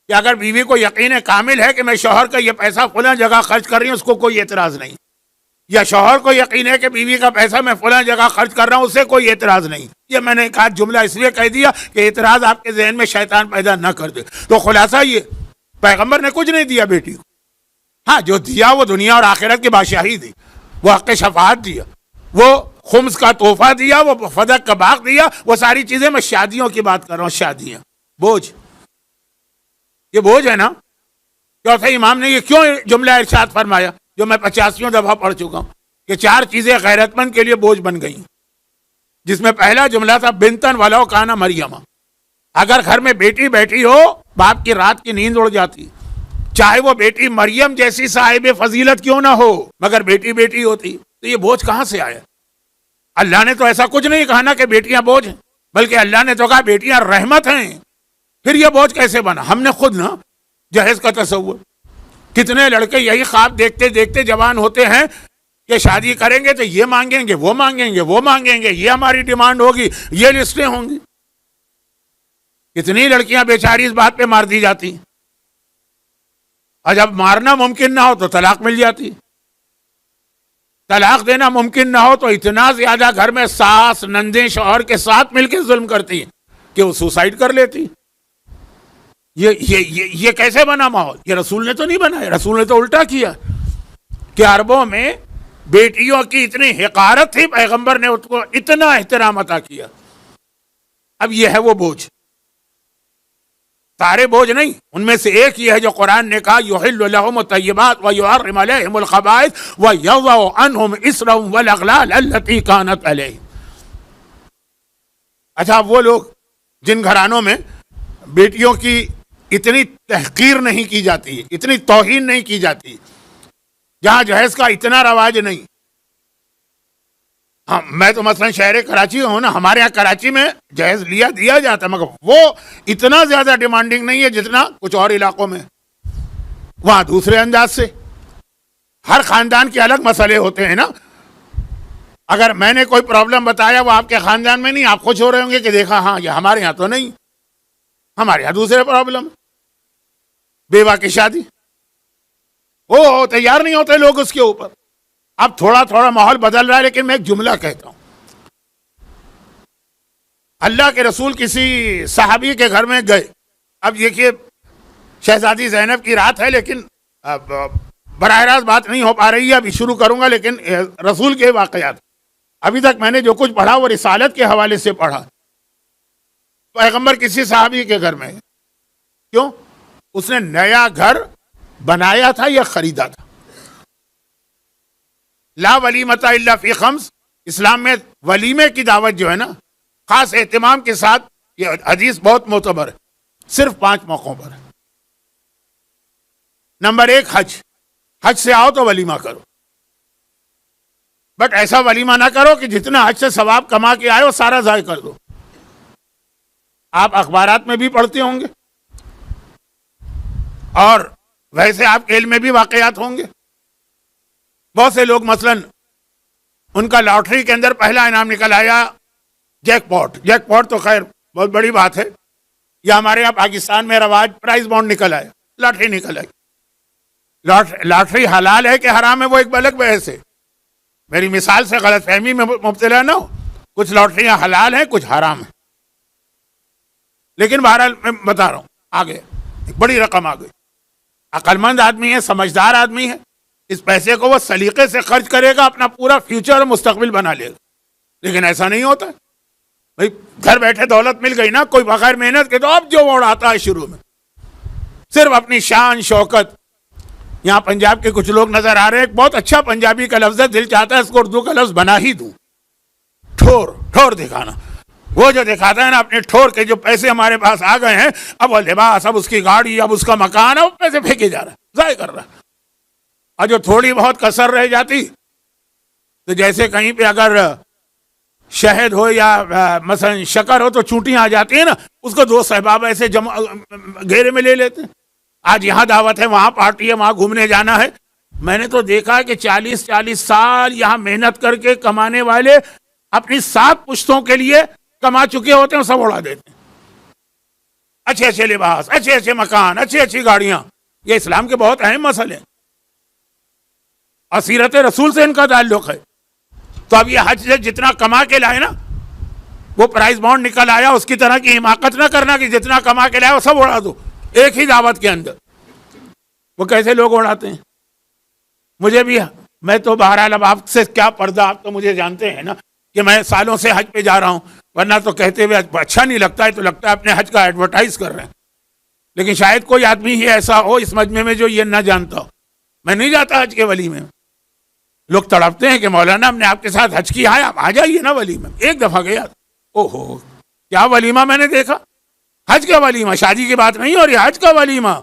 کہ اگر بیوی کو یقین کامل ہے کہ میں شوہر کا یہ پیسہ فلاں جگہ خرچ کر رہی ہوں، اس کو کوئی اعتراض نہیں، یا شوہر کو یقین ہے کہ بیوی کا پیسہ میں فلاں جگہ خرچ کر رہا ہوں، اسے کوئی اعتراض نہیں. یہ میں نے ایک آدھ جملہ اس لیے کہہ دیا کہ اعتراض آپ کے ذہن میں شیطان پیدا نہ کر دے. تو خلاصہ یہ، پیغمبر نے کچھ نہیں دیا بیٹی کو. ہاں، جو دیا وہ دنیا اور آخرت کی بادشاہی دی، وہ حق شفاعت دیا، وہ خمس کا تحفہ دیا، وہ فدق کا باغ دیا، وہ ساری چیزیں. میں شادیوں کی بات کر رہا ہوں. شادیاں بوجھ، یہ بوجھ ہے نا. چوتھے امام نے یہ کیوں جملہ ارشاد فرمایا جو میں 85 دفعہ پڑھ چکا ہوں، کہ 4 چیزیں غیرت مند کے لیے بوجھ بن گئی، جس میں پہلا جملہ تھا بنتن ولو کانا مریم. اگر گھر میں بیٹی بیٹھی ہو، باپ کی رات کی نیند اڑ جاتی، چاہے وہ بیٹی مریم جیسی صاحب فضیلت کیوں نہ ہو، مگر بیٹی بیٹی ہوتی. تو یہ بوجھ کہاں سے آیا؟ اللہ نے تو ایسا کچھ نہیں کہا نا کہ بیٹیاں بوجھ ہیں، بلکہ اللہ نے تو کہا بیٹیاں رحمت ہیں. پھر یہ بوجھ کیسے بنا؟ ہم نے خود نا جہیز کا تصور. کتنے لڑکے یہی خواب دیکھتے دیکھتے جوان ہوتے ہیں کہ شادی کریں گے تو یہ مانگیں گے، وہ مانگیں گے، وہ مانگیں گے، یہ ہماری ڈیمانڈ ہوگی، یہ لسٹیں ہوں گی. کتنی لڑکیاں بیچاری اس بات پہ مار دی جاتی ہیں. اور جب مارنا ممکن نہ ہو تو طلاق مل جاتی. طلاق دینا ممکن نہ ہو تو اتنا زیادہ گھر میں ساس نندیں شوہر کے ساتھ مل کے ظلم کرتی ہیں کہ وہ سوسائڈ کر لیتی. یہ کیسے بنا ماحول؟ یہ رسول نے تو نہیں بنایا. رسول نے تو الٹا کیا کہ عربوں میں بیٹیوں کی اتنی حقارت تھی، پیغمبر نے اس کو اتنا احترام عطا کیا. اب یہ ہے وہ بوجھ. سارے بوجھ نہیں، ان میں سے ایک یہ ہے جو قرآن نے کہا یحل لهم الطیبات ویحرم علیہم الخبائث ویضع عنہم اصرهم والاغلال التي كانت علیہم. اچھا، وہ لوگ جن گھرانوں میں بیٹیوں کی اتنی تحقیر نہیں کی جاتی، اتنی توہین نہیں کی جاتی، جہاں جہیز کا اتنا رواج نہیں. ہاں، میں تو مثلا شہر کراچی ہوں نا، ہمارے یہاں کراچی میں جہیز دیا جاتا، مگر وہ اتنا زیادہ ڈیمانڈنگ نہیں ہے جتنا کچھ اور علاقوں میں. وہاں دوسرے انداز سے ہر خاندان کے الگ مسئلے ہوتے ہیں نا. اگر میں نے کوئی پرابلم بتایا وہ آپ کے خاندان میں نہیں، آپ خوش ہو رہے ہوں گے کہ دیکھا ہاں یہ ہمارے یہاں تو نہیں، ہمارے یہاں دوسرے پرابلم. بیوہ کی شادی وہ تیار نہیں ہوتے لوگ اس کے اوپر. اب تھوڑا تھوڑا ماحول بدل رہا ہے، لیکن میں ایک جملہ کہتا ہوں. اللہ کے رسول کسی صحابی کے گھر میں گئے. اب دیکھیے شہزادی زینب کی رات ہے، لیکن براہ راست بات نہیں ہو پا رہی ہے، ابھی شروع کروں گا. لیکن رسول کے واقعات ابھی تک میں نے جو کچھ پڑھا وہ رسالت کے حوالے سے پڑھا. پیغمبر کسی صحابی کے گھر میں، کیوں؟ اس نے نیا گھر بنایا تھا یا خریدا تھا. لا ولیمۃ الا فی خمس. اسلام میں ولیمے کی دعوت جو ہے نا، خاص اہتمام کے ساتھ، یہ حدیث بہت معتبر ہے، صرف 5 موقعوں پر. نمبر 1 حج سے آؤ تو ولیمہ کرو، بٹ ایسا ولیمہ نہ کرو کہ جتنا حج سے ثواب کما کے آئے وہ سارا ضائع کر دو. آپ اخبارات میں بھی پڑھتے ہوں گے اور ویسے آپ کے علم میں بھی واقعات ہوں گے. بہت سے لوگ مثلا ان کا لاٹری کے اندر پہلا انعام نکل آیا جیک پاٹ تو خیر بہت بڑی بات ہے. یا ہمارے یہاں پاکستان میں رواج پرائز بانڈ نکل آیا، لاٹری نکل آئی. لاٹری حلال ہے کہ حرام ہے وہ ایک الگ بحث ہے. میری مثال سے غلط فہمی میں مبتلا نہ ہو. کچھ لاٹریاں حلال ہیں، کچھ حرام ہیں. لیکن بہرحال میں بتا رہا ہوں، آگے ایک بڑی رقم آ گئی. عقل مند آدمی ہے، سمجھدار آدمی ہے، اس پیسے کو وہ سلیقے سے خرچ کرے گا، اپنا پورا فیوچر اور مستقبل بنا لے گا. لیکن ایسا نہیں ہوتا. بھائی گھر بیٹھے دولت مل گئی نا، کوئی بغیر محنت کے تو اب جو اڑاتا ہے شروع میں صرف اپنی شان شوکت. یہاں پنجاب کے کچھ لوگ نظر آ رہے ہیں، ایک بہت اچھا پنجابی کا لفظ ہے، دل چاہتا ہے اس کو اردو کا لفظ بنا ہی دوں. ٹھور دکھانا. وہ جو دکھاتا ہے نا اپنے ٹھور کے جو پیسے ہمارے پاس آ گئے ہیں، اب وہ لباس، اب اس کی گاڑی، اب اس کا مکان، اب پیسے پھینکے جا رہا ہے، ضائع کر رہا ہے. اور جو تھوڑی بہت کسر رہ جاتی تو جیسے کہیں پہ اگر شہد ہو یا مثلا شکر ہو تو چونٹیاں آ جاتی ہیں نا، اس کو 2 صحباب ایسے گھیرے میں لے لیتے ہیں. آج یہاں دعوت ہے، وہاں پارٹی ہے، وہاں گھومنے جانا ہے. میں نے تو دیکھا کہ 40 سال یہاں محنت کر کے کمانے والے اپنی 7 پشتوں کے لیے کما چکے ہوتے ہیں، سب اڑا دیتے ہیں. اچھے لباس، اچھے مکان، اچھی گاڑیاں. یہ اسلام کے بہت اہم مسئلے ہیں اور سیرت رسول سے ان کا تعلق ہے. تو اب یہ حج سے جتنا کما کے لائے نا، وہ پرائز بانڈ نکل آیا، اس کی طرح کی حماقت نہ کرنا کہ جتنا کما کے لائے وہ سب اڑا دو ایک ہی دعوت کے اندر. وہ کیسے لوگ اڑاتے ہیں. مجھے بھی، میں تو بہرحال اب آپ سے کیا پردہ، آپ تو مجھے جانتے ہیں نا کہ میں سالوں سے حج پہ جا رہا ہوں، ورنہ تو کہتے ہوئے اچھا نہیں لگتا ہے، تو لگتا ہے اپنے حج کا ایڈورٹائز کر رہے ہیں. لیکن شاید کوئی آدمی ہی ایسا ہو اس مجمع میں جو یہ نہ جانتا ہو. میں نہیں جاتا حج کے ولی میں. لوگ تڑپتے ہیں کہ مولانا ہم نے آپ کے ساتھ حج کیا ہے، آپ آ جائیے نا ولیمہ. ایک دفعہ گیا، اوہو کیا ولیمہ میں نے دیکھا. حج کا ولیمہ، شادی کی بات نہیں ہو رہی، حج کا ولیمہ.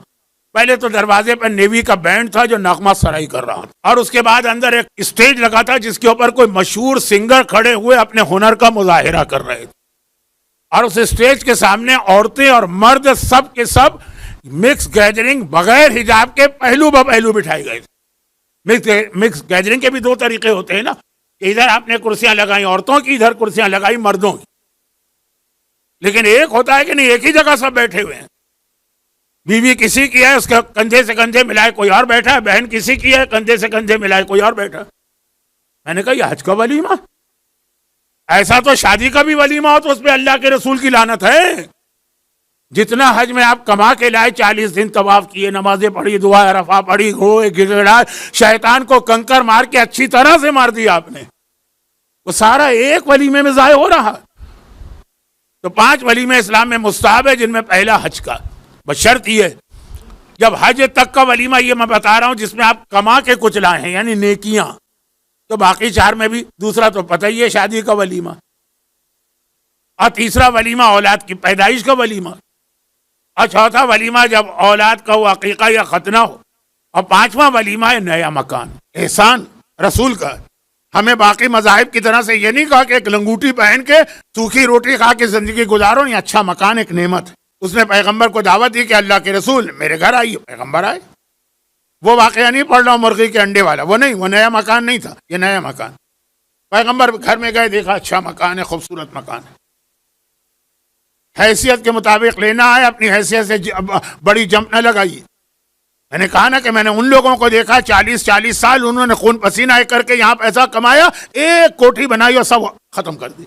پہلے تو دروازے پر نیوی کا بینڈ تھا جو نغمہ سرائی کر رہا تھا، اور اس کے بعد اندر ایک اسٹیج لگا تھا جس کے اوپر کوئی مشہور سنگر کھڑے ہوئے اپنے ہنر کا مظاہرہ کر رہے تھے. اور اس اسٹیج کے سامنے عورتیں اور مرد سب کے سب مکس گیدرنگ بغیر حجاب کے پہلو بہ پہلو بٹھائے گئے تھے. مکس گیدرنگ کے بھی دو طریقے ہوتے ہیں نا، کہ ادھر آپ نے کرسیاں لگائی عورتوں کی، ادھر کرسیاں لگائی مردوں کی، لیکن ایک ہوتا ہے کہ نہیں ایک ہی جگہ سب بیٹھے ہوئے ہیں. بیوی کسی کی ہے، اس کے کندھے سے کندھے ملائے کوئی اور بیٹھا ہے، بہن کسی کی ہے، کندھے سے کندھے ملائے کوئی اور بیٹھا. میں نے کہا یہ حج کا ولیمہ؟ ایسا تو شادی کا بھی ولیمہ ہو تو اس پہ اللہ کے رسول کی لعنت ہے. جتنا حج میں آپ کما کے لائے، 40 دن طواف کیے، نمازیں پڑھی، دعا عرفہ پڑھی، گھوڑے گڑگڑائے، شیطان کو کنکر مار کے اچھی طرح سے مار دیا آپ نے، وہ سارا ایک ولیمے میں ضائع ہو رہا. تو 5 ولیمے اسلام میں مستحب ہے، جن میں پہلا حج کا. بس شرط یہ ہے، جب حج تک کا ولیمہ یہ میں بتا رہا ہوں جس میں آپ کما کے کچھ لائے ہیں یعنی نیکیاں، تو باقی 4 میں بھی دوسرا تو پتہ ہی ہے شادی کا ولیمہ، اور تیسرا ولیمہ اولاد کی پیدائش کا ولیمہ، اور چوتھا ولیمہ جب اولاد کا ہو، عقیقہ یا ختنہ ہو، اور 5واں ولیمہ ہے نیا مکان. احسان رسول کا. ہمیں باقی مذاہب کی طرح سے یہ نہیں کہا کہ ایک لنگوٹی پہن کے سوکھی روٹی کھا کے زندگی گزارو. یہ اچھا مکان ایک نعمت ہے. اس نے پیغمبر کو دعوت دی کہ اللہ کے رسول میرے گھر آئیے. پیغمبر آئے. وہ واقعہ نہیں پڑھ رہا ہوں مرغی کے انڈے والا، وہ نہیں، وہ نیا مکان نہیں تھا، یہ نیا مکان. پیغمبر گھر میں گئے، دیکھا اچھا مکان ہے، خوبصورت مکان ہے. حیثیت کے مطابق لینا ہے، اپنی حیثیت سے بڑی جمپ نہ لگائیے. میں نے کہا نا کہ میں نے ان لوگوں کو دیکھا 40 سال انہوں نے خون پسینہ کر کے یہاں پیسہ کمایا، ایک کوٹھی بنائی اور سب ختم کر دی.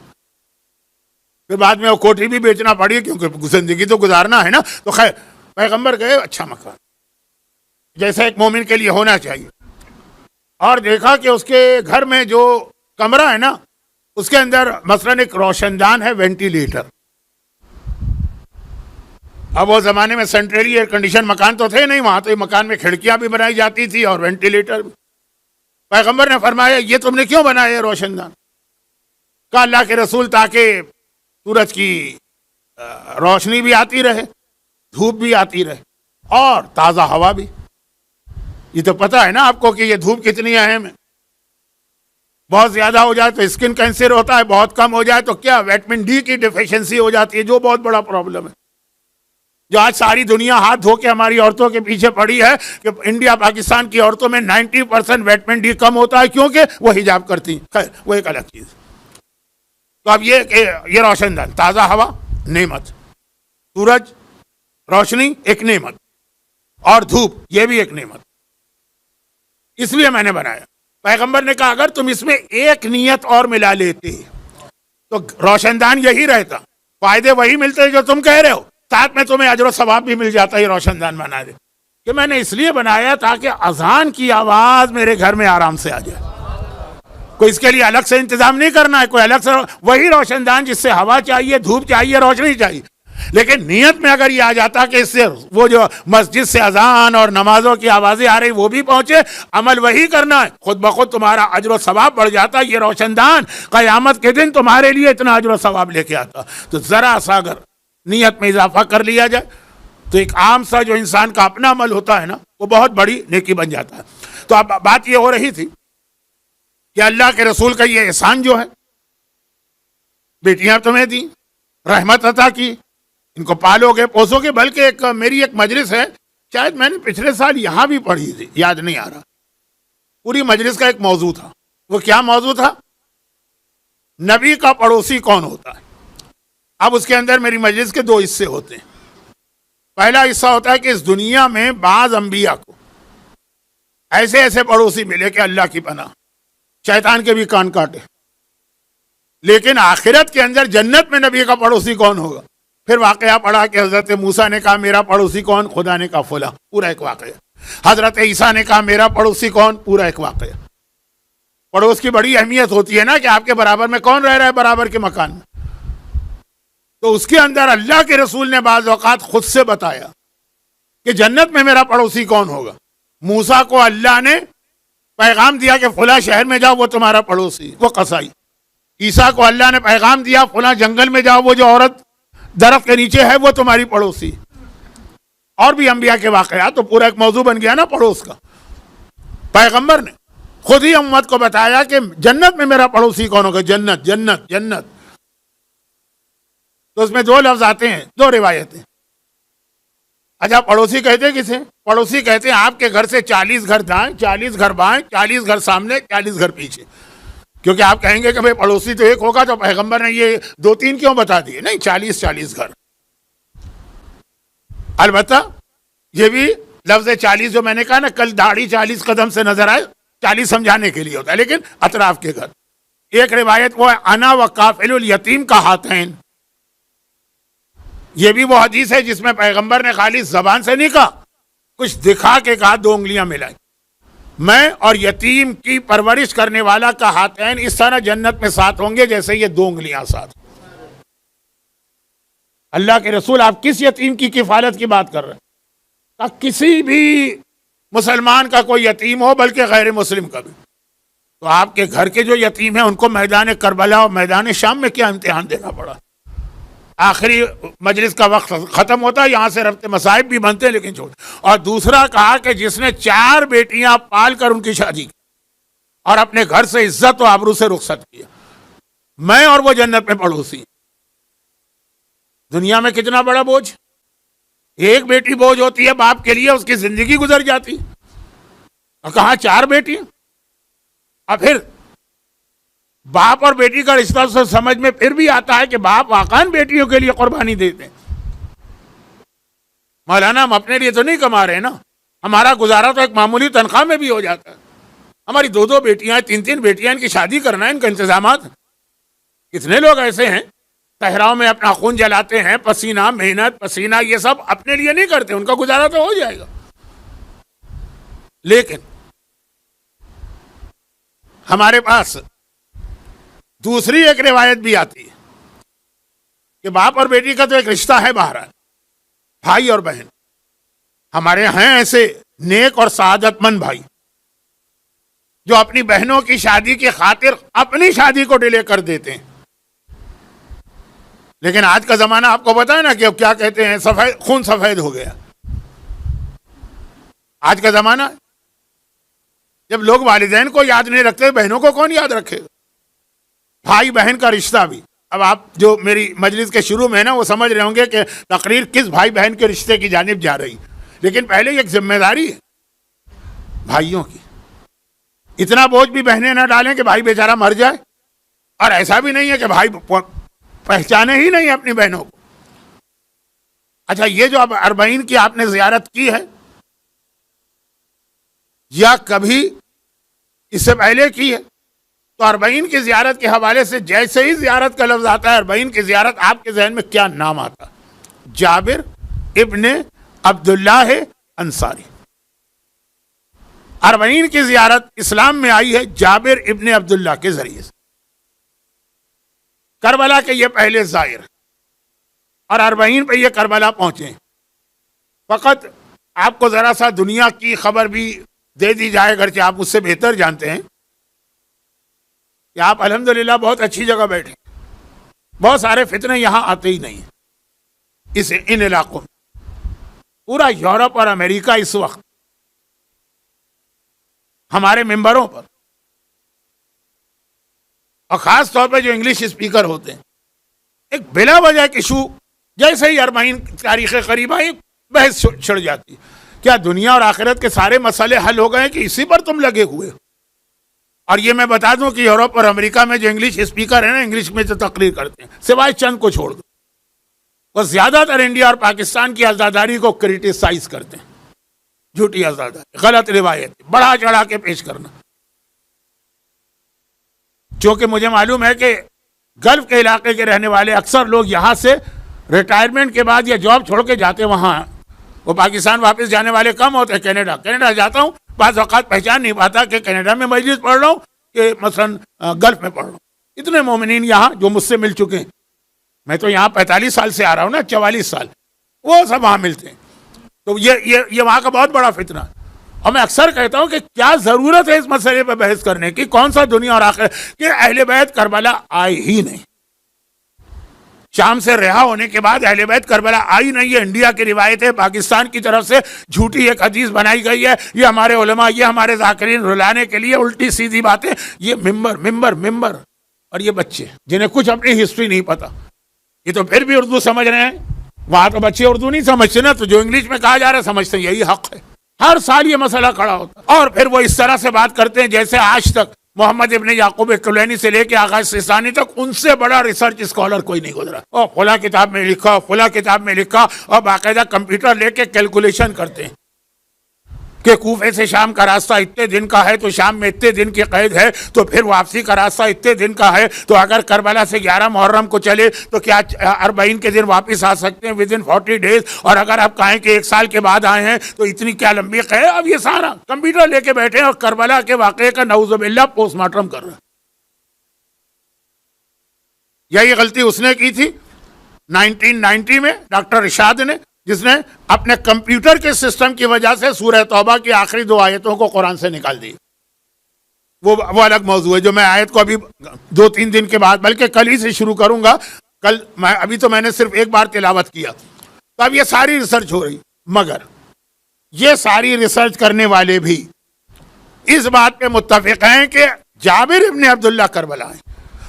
پھر بعد میں وہ کوٹھی بھی بیچنا پڑی کیونکہ زندگی تو گزارنا ہے نا. تو خیر پیغمبر گئے، اچھا مکان جیسا ایک مومن کے لیے ہونا چاہیے. اور دیکھا کہ اس کے گھر میں جو کمرہ ہے نا اس کے اندر مثلاً ایک روشن دان ہے، وینٹیلیٹر. اب وہ زمانے میں سینٹرلی ایئر کنڈیشن مکان تو تھے نہیں وہاں، تو مکان میں کھڑکیاں بھی بنائی جاتی تھی اور وینٹیلیٹر بھی. پیغمبر نے فرمایا یہ تم نے کیوں بنایا روشن دان؟ کہا اللہ کے رسول تاکہ سورج کی روشنی بھی آتی رہے، دھوپ بھی آتی رہے، اور تازہ ہوا بھی. یہ تو پتہ ہے نا آپ کو کہ یہ دھوپ کتنی اہم ہے. بہت زیادہ ہو جائے تو اسکن کینسر ہوتا ہے، بہت کم ہو جائے تو کیا وٹامن ڈی کی ڈیفیشنسی ہو جاتی ہے، جو بہت بڑا پرابلم ہے. جو آج ساری دنیا ہاتھ دھو کے ہماری عورتوں کے پیچھے پڑی ہے کہ انڈیا پاکستان کی عورتوں میں 90% وٹامن ڈی کم ہوتا ہے کیونکہ وہ حجاب کرتی ہیں. خیر وہ ایک الگ چیز. تو اب یہ روشن دان، تازہ ہوا نعمت، سورج روشنی ایک نعمت، اور دھوپ یہ بھی ایک نعمت. اس لیے میں نے بنایا. پیغمبر نے کہا اگر تم اس میں ایک نیت اور ملا لیتے تو روشن دان یہی رہتا، فائدے وہی ملتے جو تم کہہ رہے ہو، ساتھ میں تمہیں اجر و ثواب بھی مل جاتا. یہ روشن دان بنا دے کہ میں نے اس لیے بنایا تاکہ اذان کی آواز میرے گھر میں آرام سے آ جائے. کوئی اس کے لیے الگ سے انتظام نہیں کرنا ہے، کوئی الگ سے وہی روشن دان جس سے ہوا چاہیے، دھوپ چاہیے، روشنی چاہیے. لیکن نیت میں اگر یہ آ جاتا کہ اس سے وہ جو مسجد سے اذان اور نمازوں کی آوازیں آ رہی وہ بھی پہنچے، عمل وہی کرنا ہے، خود بخود تمہارا اجر و ثواب بڑھ جاتا. یہ روشن دان قیامت کے دن تمہارے لیے اتنا اجر و ثواب لے کے آتا. تو ذرا سا اگر نیت میں اضافہ کر لیا جائے تو ایک عام سا جو انسان کا اپنا عمل ہوتا ہے نا وہ بہت بڑی نیکی بن جاتا ہے. تو اب بات یہ ہو رہی تھی کہ اللہ کے رسول کا یہ احسان جو ہے، بیٹیاں تمہیں دی، رحمت عطا کی، ان کو پالو گے پوسو گے. بلکہ میری ایک مجلس ہے، شاید میں نے پچھلے سال یہاں بھی پڑھی تھی، یاد نہیں آ رہا. پوری مجلس کا ایک موضوع تھا. وہ کیا موضوع تھا؟ نبی کا پڑوسی کون ہوتا ہے. اب اس کے اندر میری مجلس کے 2 حصے ہوتے ہیں. پہلا حصہ ہوتا ہے کہ اس دنیا میں بعض انبیاء کو ایسے ایسے پڑوسی ملے کہ اللہ کی پناہ، شیطان کے بھی کان کاٹے. لیکن آخرت کے اندر جنت میں نبی کا پڑوسی کون ہوگا؟ پھر واقعہ پڑھا کہ حضرت موسیٰ نے کہا میرا پڑوسی کون؟ خدا نے کہا فلاں، پورا ایک واقعہ. حضرت عیسیٰ نے کہا میرا پڑوسی کون؟ پورا ایک واقعہ. پڑوس کی بڑی اہمیت ہوتی ہے نا کہ آپ کے برابر میں کون رہ رہا ہے برابر کے مکان میں. تو اس کے اندر اللہ کے رسول نے بعض اوقات خود سے بتایا کہ جنت میں میرا پڑوسی کون ہوگا. موسیٰ کو اللہ نے پیغام دیا کہ فلاں شہر میں جاؤ وہ تمہارا پڑوسی، وہ قصائی. عیسیٰ کو اللہ نے پیغام دیا فلاں جنگل میں جاؤ وہ جو عورت درخت کے نیچے ہے وہ تمہاری پڑوسی. اور بھی انبیاء کے واقعات، تو پورا ایک موضوع بن گیا نا پڑوس کا. پیغمبر نے خود ہی امت کو بتایا کہ جنت میں میرا پڑوسی کون ہوگا. جنت جنت جنت. تو اس میں 2 لفظ آتے ہیں، 2 روایتیں. اچھا پڑوسی کہتے کسے؟ پڑوسی کہتے ہیں آپ کے گھر سے 40 گھر دائیں، 40 گھر بائیں، 40 گھر سامنے، 40 گھر پیچھے. کیونکہ آپ کہیں گے کہ بھئی پڑوسی تو ایک ہوگا تو پیغمبر نے یہ 2-3 کیوں بتا دیے؟ نہیں، 40 گھر. البتہ یہ بھی لفظ 40 جو میں نے کہا نا کل، داڑھی 40 قدم سے نظر آئے، 40 سمجھانے کے لیے ہوتا ہے، لیکن اطراف کے گھر. ایک روایت وہ ہے انا و کافل الیتیم کا ہاتین. یہ بھی وہ حدیث ہے جس میں پیغمبر نے خالی زبان سے نہیں کہا، کچھ دکھا کے کہا، 2 انگلیاں ملائی. میں اور یتیم کی پرورش کرنے والا کا ہاتین اس طرح جنت میں ساتھ ہوں گے جیسے یہ 2 انگلیاں ساتھ. اللہ کے رسول آپ کس یتیم کی کفالت کی بات کر رہے ہیں؟ کسی بھی مسلمان کا کوئی یتیم ہو، بلکہ غیر مسلم کا بھی. تو آپ کے گھر کے جو یتیم ہیں ان کو میدان کربلا اور میدان شام میں کیا امتحان دینا پڑا؟ آخری مجلس کا وقت ختم ہوتا ہے، یہاں سے ربط مصائب بھی بنتے ہیں لیکن چھوڑ. اور دوسرا کہا کہ جس نے 4 بیٹیاں پال کر ان کی شادی کی اور اپنے گھر سے عزت و آبرو سے رخصت کیا، میں اور وہ جنت میں پڑوسی. دنیا میں کتنا بڑا بوجھ. ایک بیٹی بوجھ ہوتی ہے باپ کے لیے، اس کی زندگی گزر جاتی. اور کہاں 4 بیٹی. اور پھر باپ اور بیٹی کا رشتہ سے سمجھ میں پھر بھی آتا ہے کہ باپ واقعاً بیٹیوں کے لیے قربانی دیتے ہیں. مولانا ہم اپنے لیے تو نہیں کما رہے نا، ہمارا گزارا تو ایک معمولی تنخواہ میں بھی ہو جاتا ہے. ہماری 2 بیٹیاں، 3 بیٹیاں، ان کی شادی کرنا ہے، ان کا انتظامات. کتنے لوگ ایسے ہیں صحراؤں میں اپنا خون جلاتے ہیں، پسینہ، محنت، پسینہ، یہ سب اپنے لیے نہیں کرتے، ان کا گزارا تو ہو جائے گا. لیکن ہمارے پاس دوسری ایک روایت بھی آتی ہے کہ باپ اور بیٹی کا تو ایک رشتہ ہے بہرحال، بھائی اور بہن. ہمارے ہیں ایسے نیک اور سعادت مند بھائی جو اپنی بہنوں کی شادی کی خاطر اپنی شادی کو ڈیلے کر دیتے ہیں. لیکن آج کا زمانہ آپ کو پتا ہے نا کہ اب کیا کہتے ہیں، سفید خون سفید ہو گیا. آج کا زمانہ جب لوگ والدین کو یاد نہیں رکھتے، بہنوں کو کون یاد رکھے گا؟ بھائی بہن کا رشتہ بھی. اب آپ جو میری مجلس کے شروع میں ہے نا وہ سمجھ رہے ہوں گے کہ تقریر کس بھائی بہن کے رشتے کی جانب جا رہی، لیکن پہلے ایک ذمہ داری ہے بھائیوں کی. اتنا بوجھ بھی بہنیں نہ ڈالیں کہ بھائی بیچارہ مر جائے. اور ایسا بھی نہیں ہے کہ بھائی پہچانے ہی نہیں اپنی بہنوں کو. اچھا یہ جو اب 40 کی آپ نے زیارت کی ہے یا کبھی اس سے پہلے کی ہے، تو 40 کی زیارت کے حوالے سے جیسے ہی زیارت کا لفظ آتا ہے 40 کی زیارت، آپ کے ذہن میں کیا نام آتا؟ جابر ابن عبداللہ انصاری. 40 کی زیارت اسلام میں آئی ہے جابر ابن عبداللہ کے ذریعے سے. کربلا کے یہ پہلے زائر اور 40 پہ یہ کربلا پہنچے. فقط آپ کو ذرا سا دنیا کی خبر بھی دے دی جائے، گرچہ آپ اس سے بہتر جانتے ہیں کہ آپ الحمدللہ بہت اچھی جگہ بیٹھے. بہت سارے فتنے یہاں آتے ہی نہیں ہیں ان علاقوں میں. پورا یورپ اور امریکہ اس وقت ہمارے ممبروں پر، اور خاص طور پہ جو انگلش اسپیکر ہوتے ہیں، ایک بلا وجہ ایشو جیسے ہی 40 تاریخ قریب آئی بحث چھڑ جاتی. کیا دنیا اور آخرت کے سارے مسئلے حل ہو گئے کہ اسی پر تم لگے ہوئے ہو؟ اور یہ میں بتا دوں کہ یورپ اور امریکہ میں جو انگلش اسپیکر ہیں نا، انگلش میں جو تقریر کرتے ہیں سوائے چند کو چھوڑ دو، وہ زیادہ تر انڈیا اور پاکستان کی عزاداری کو کرٹیسائز کرتے ہیں. جھوٹی عزاداری، غلط روایت بڑھا چڑھا کے پیش کرنا. چونکہ مجھے معلوم ہے کہ گلف کے علاقے کے رہنے والے اکثر لوگ یہاں سے ریٹائرمنٹ کے بعد یا جاب چھوڑ کے جاتے وہاں، وہ پاکستان واپس جانے والے کم ہوتے ہیں. کینیڈا جاتا ہوں، بعض اوقات پہچان نہیں پاتا کہ کینیڈا میں مجلس پڑھ رہا ہوں کہ مثلاً گلف میں پڑھ رہا ہوں. اتنے مومنین یہاں جو مجھ سے مل چکے ہیں، میں تو یہاں 45 سال سے آ رہا ہوں نا، 44 سال، وہ سب وہاں ملتے ہیں. تو یہ وہاں کا بہت بڑا فتنہ ہے. اور میں اکثر کہتا ہوں کہ کیا ضرورت ہے اس مسئلے پہ بحث کرنے کی؟ کون سا دنیا اور آخرت کہ اہل بیت کربلا آئے ہی نہیں. شام سے رہا ہونے کے بعد اہل بیت کربلا آئی نہیں ہے. انڈیا کی روایت ہے، پاکستان کی طرف سے جھوٹی ایک حدیث بنائی گئی ہے. یہ ہمارے علماء، یہ ہمارے ذاکرین رلانے کے لیے الٹی سیدھی باتیں. یہ ممبر اور یہ بچے جنہیں کچھ اپنی ہسٹری نہیں پتا، یہ تو پھر بھی اردو سمجھ رہے ہیں. وہاں تو بچے اردو نہیں سمجھتے نا، تو جو انگلش میں کہا جا رہا ہے سمجھتے ہیں یہی حق ہے. ہر سال یہ مسئلہ کھڑا ہوتا ہے، اور پھر وہ اس طرح سے بات کرتے ہیں جیسے آج تک محمد ابن یعقوب کلینی سے لے کے آغا سیستانی تک ان سے بڑا ریسرچ اسکالر کوئی نہیں گزرا. اور فلاں کتاب میں لکھا، فلاں کتاب میں لکھا، اور باقاعدہ کمپیوٹر لے کے کیلکولیشن کرتے ہیں کہ کوفے سے شام کا راستہ اتنے دن کا ہے تو شام میں اتنے دن کی قید ہے، تو پھر واپسی کا راستہ اتنے دن کا ہے، تو اگر کربلا سے 11 محرم کو چلے تو کیا 40 کے دن واپس آ سکتے ہیں ودن 40 ڈیز، اور اگر آپ کہیں کہ 1 سال کے بعد آئے ہیں تو اتنی کیا لمبی قید. اب یہ سارا کمپیوٹر لے کے بیٹھے ہیں اور کربلا کے واقعے کا نعوذ باللہ پوسٹ مارٹم کر رہے ہیں. یہی غلطی اس نے کی تھی 1990 میں ڈاکٹر رشاد نے، جس نے اپنے کمپیوٹر کے سسٹم کی وجہ سے سورہ توبہ کی آخری 2 آیتوں کو قرآن سے نکال دی. وہ الگ موضوع ہے جو میں آیت کو ابھی 2-3 دن کے بعد بلکہ کل ہی سے شروع کروں گا. ابھی تو میں نے صرف ایک بار تلاوت کیا. تو اب یہ ساری ریسرچ ہو رہی، مگر یہ ساری ریسرچ کرنے والے بھی اس بات پہ متفق ہیں کہ جابر ابن عبداللہ کربلا ہیں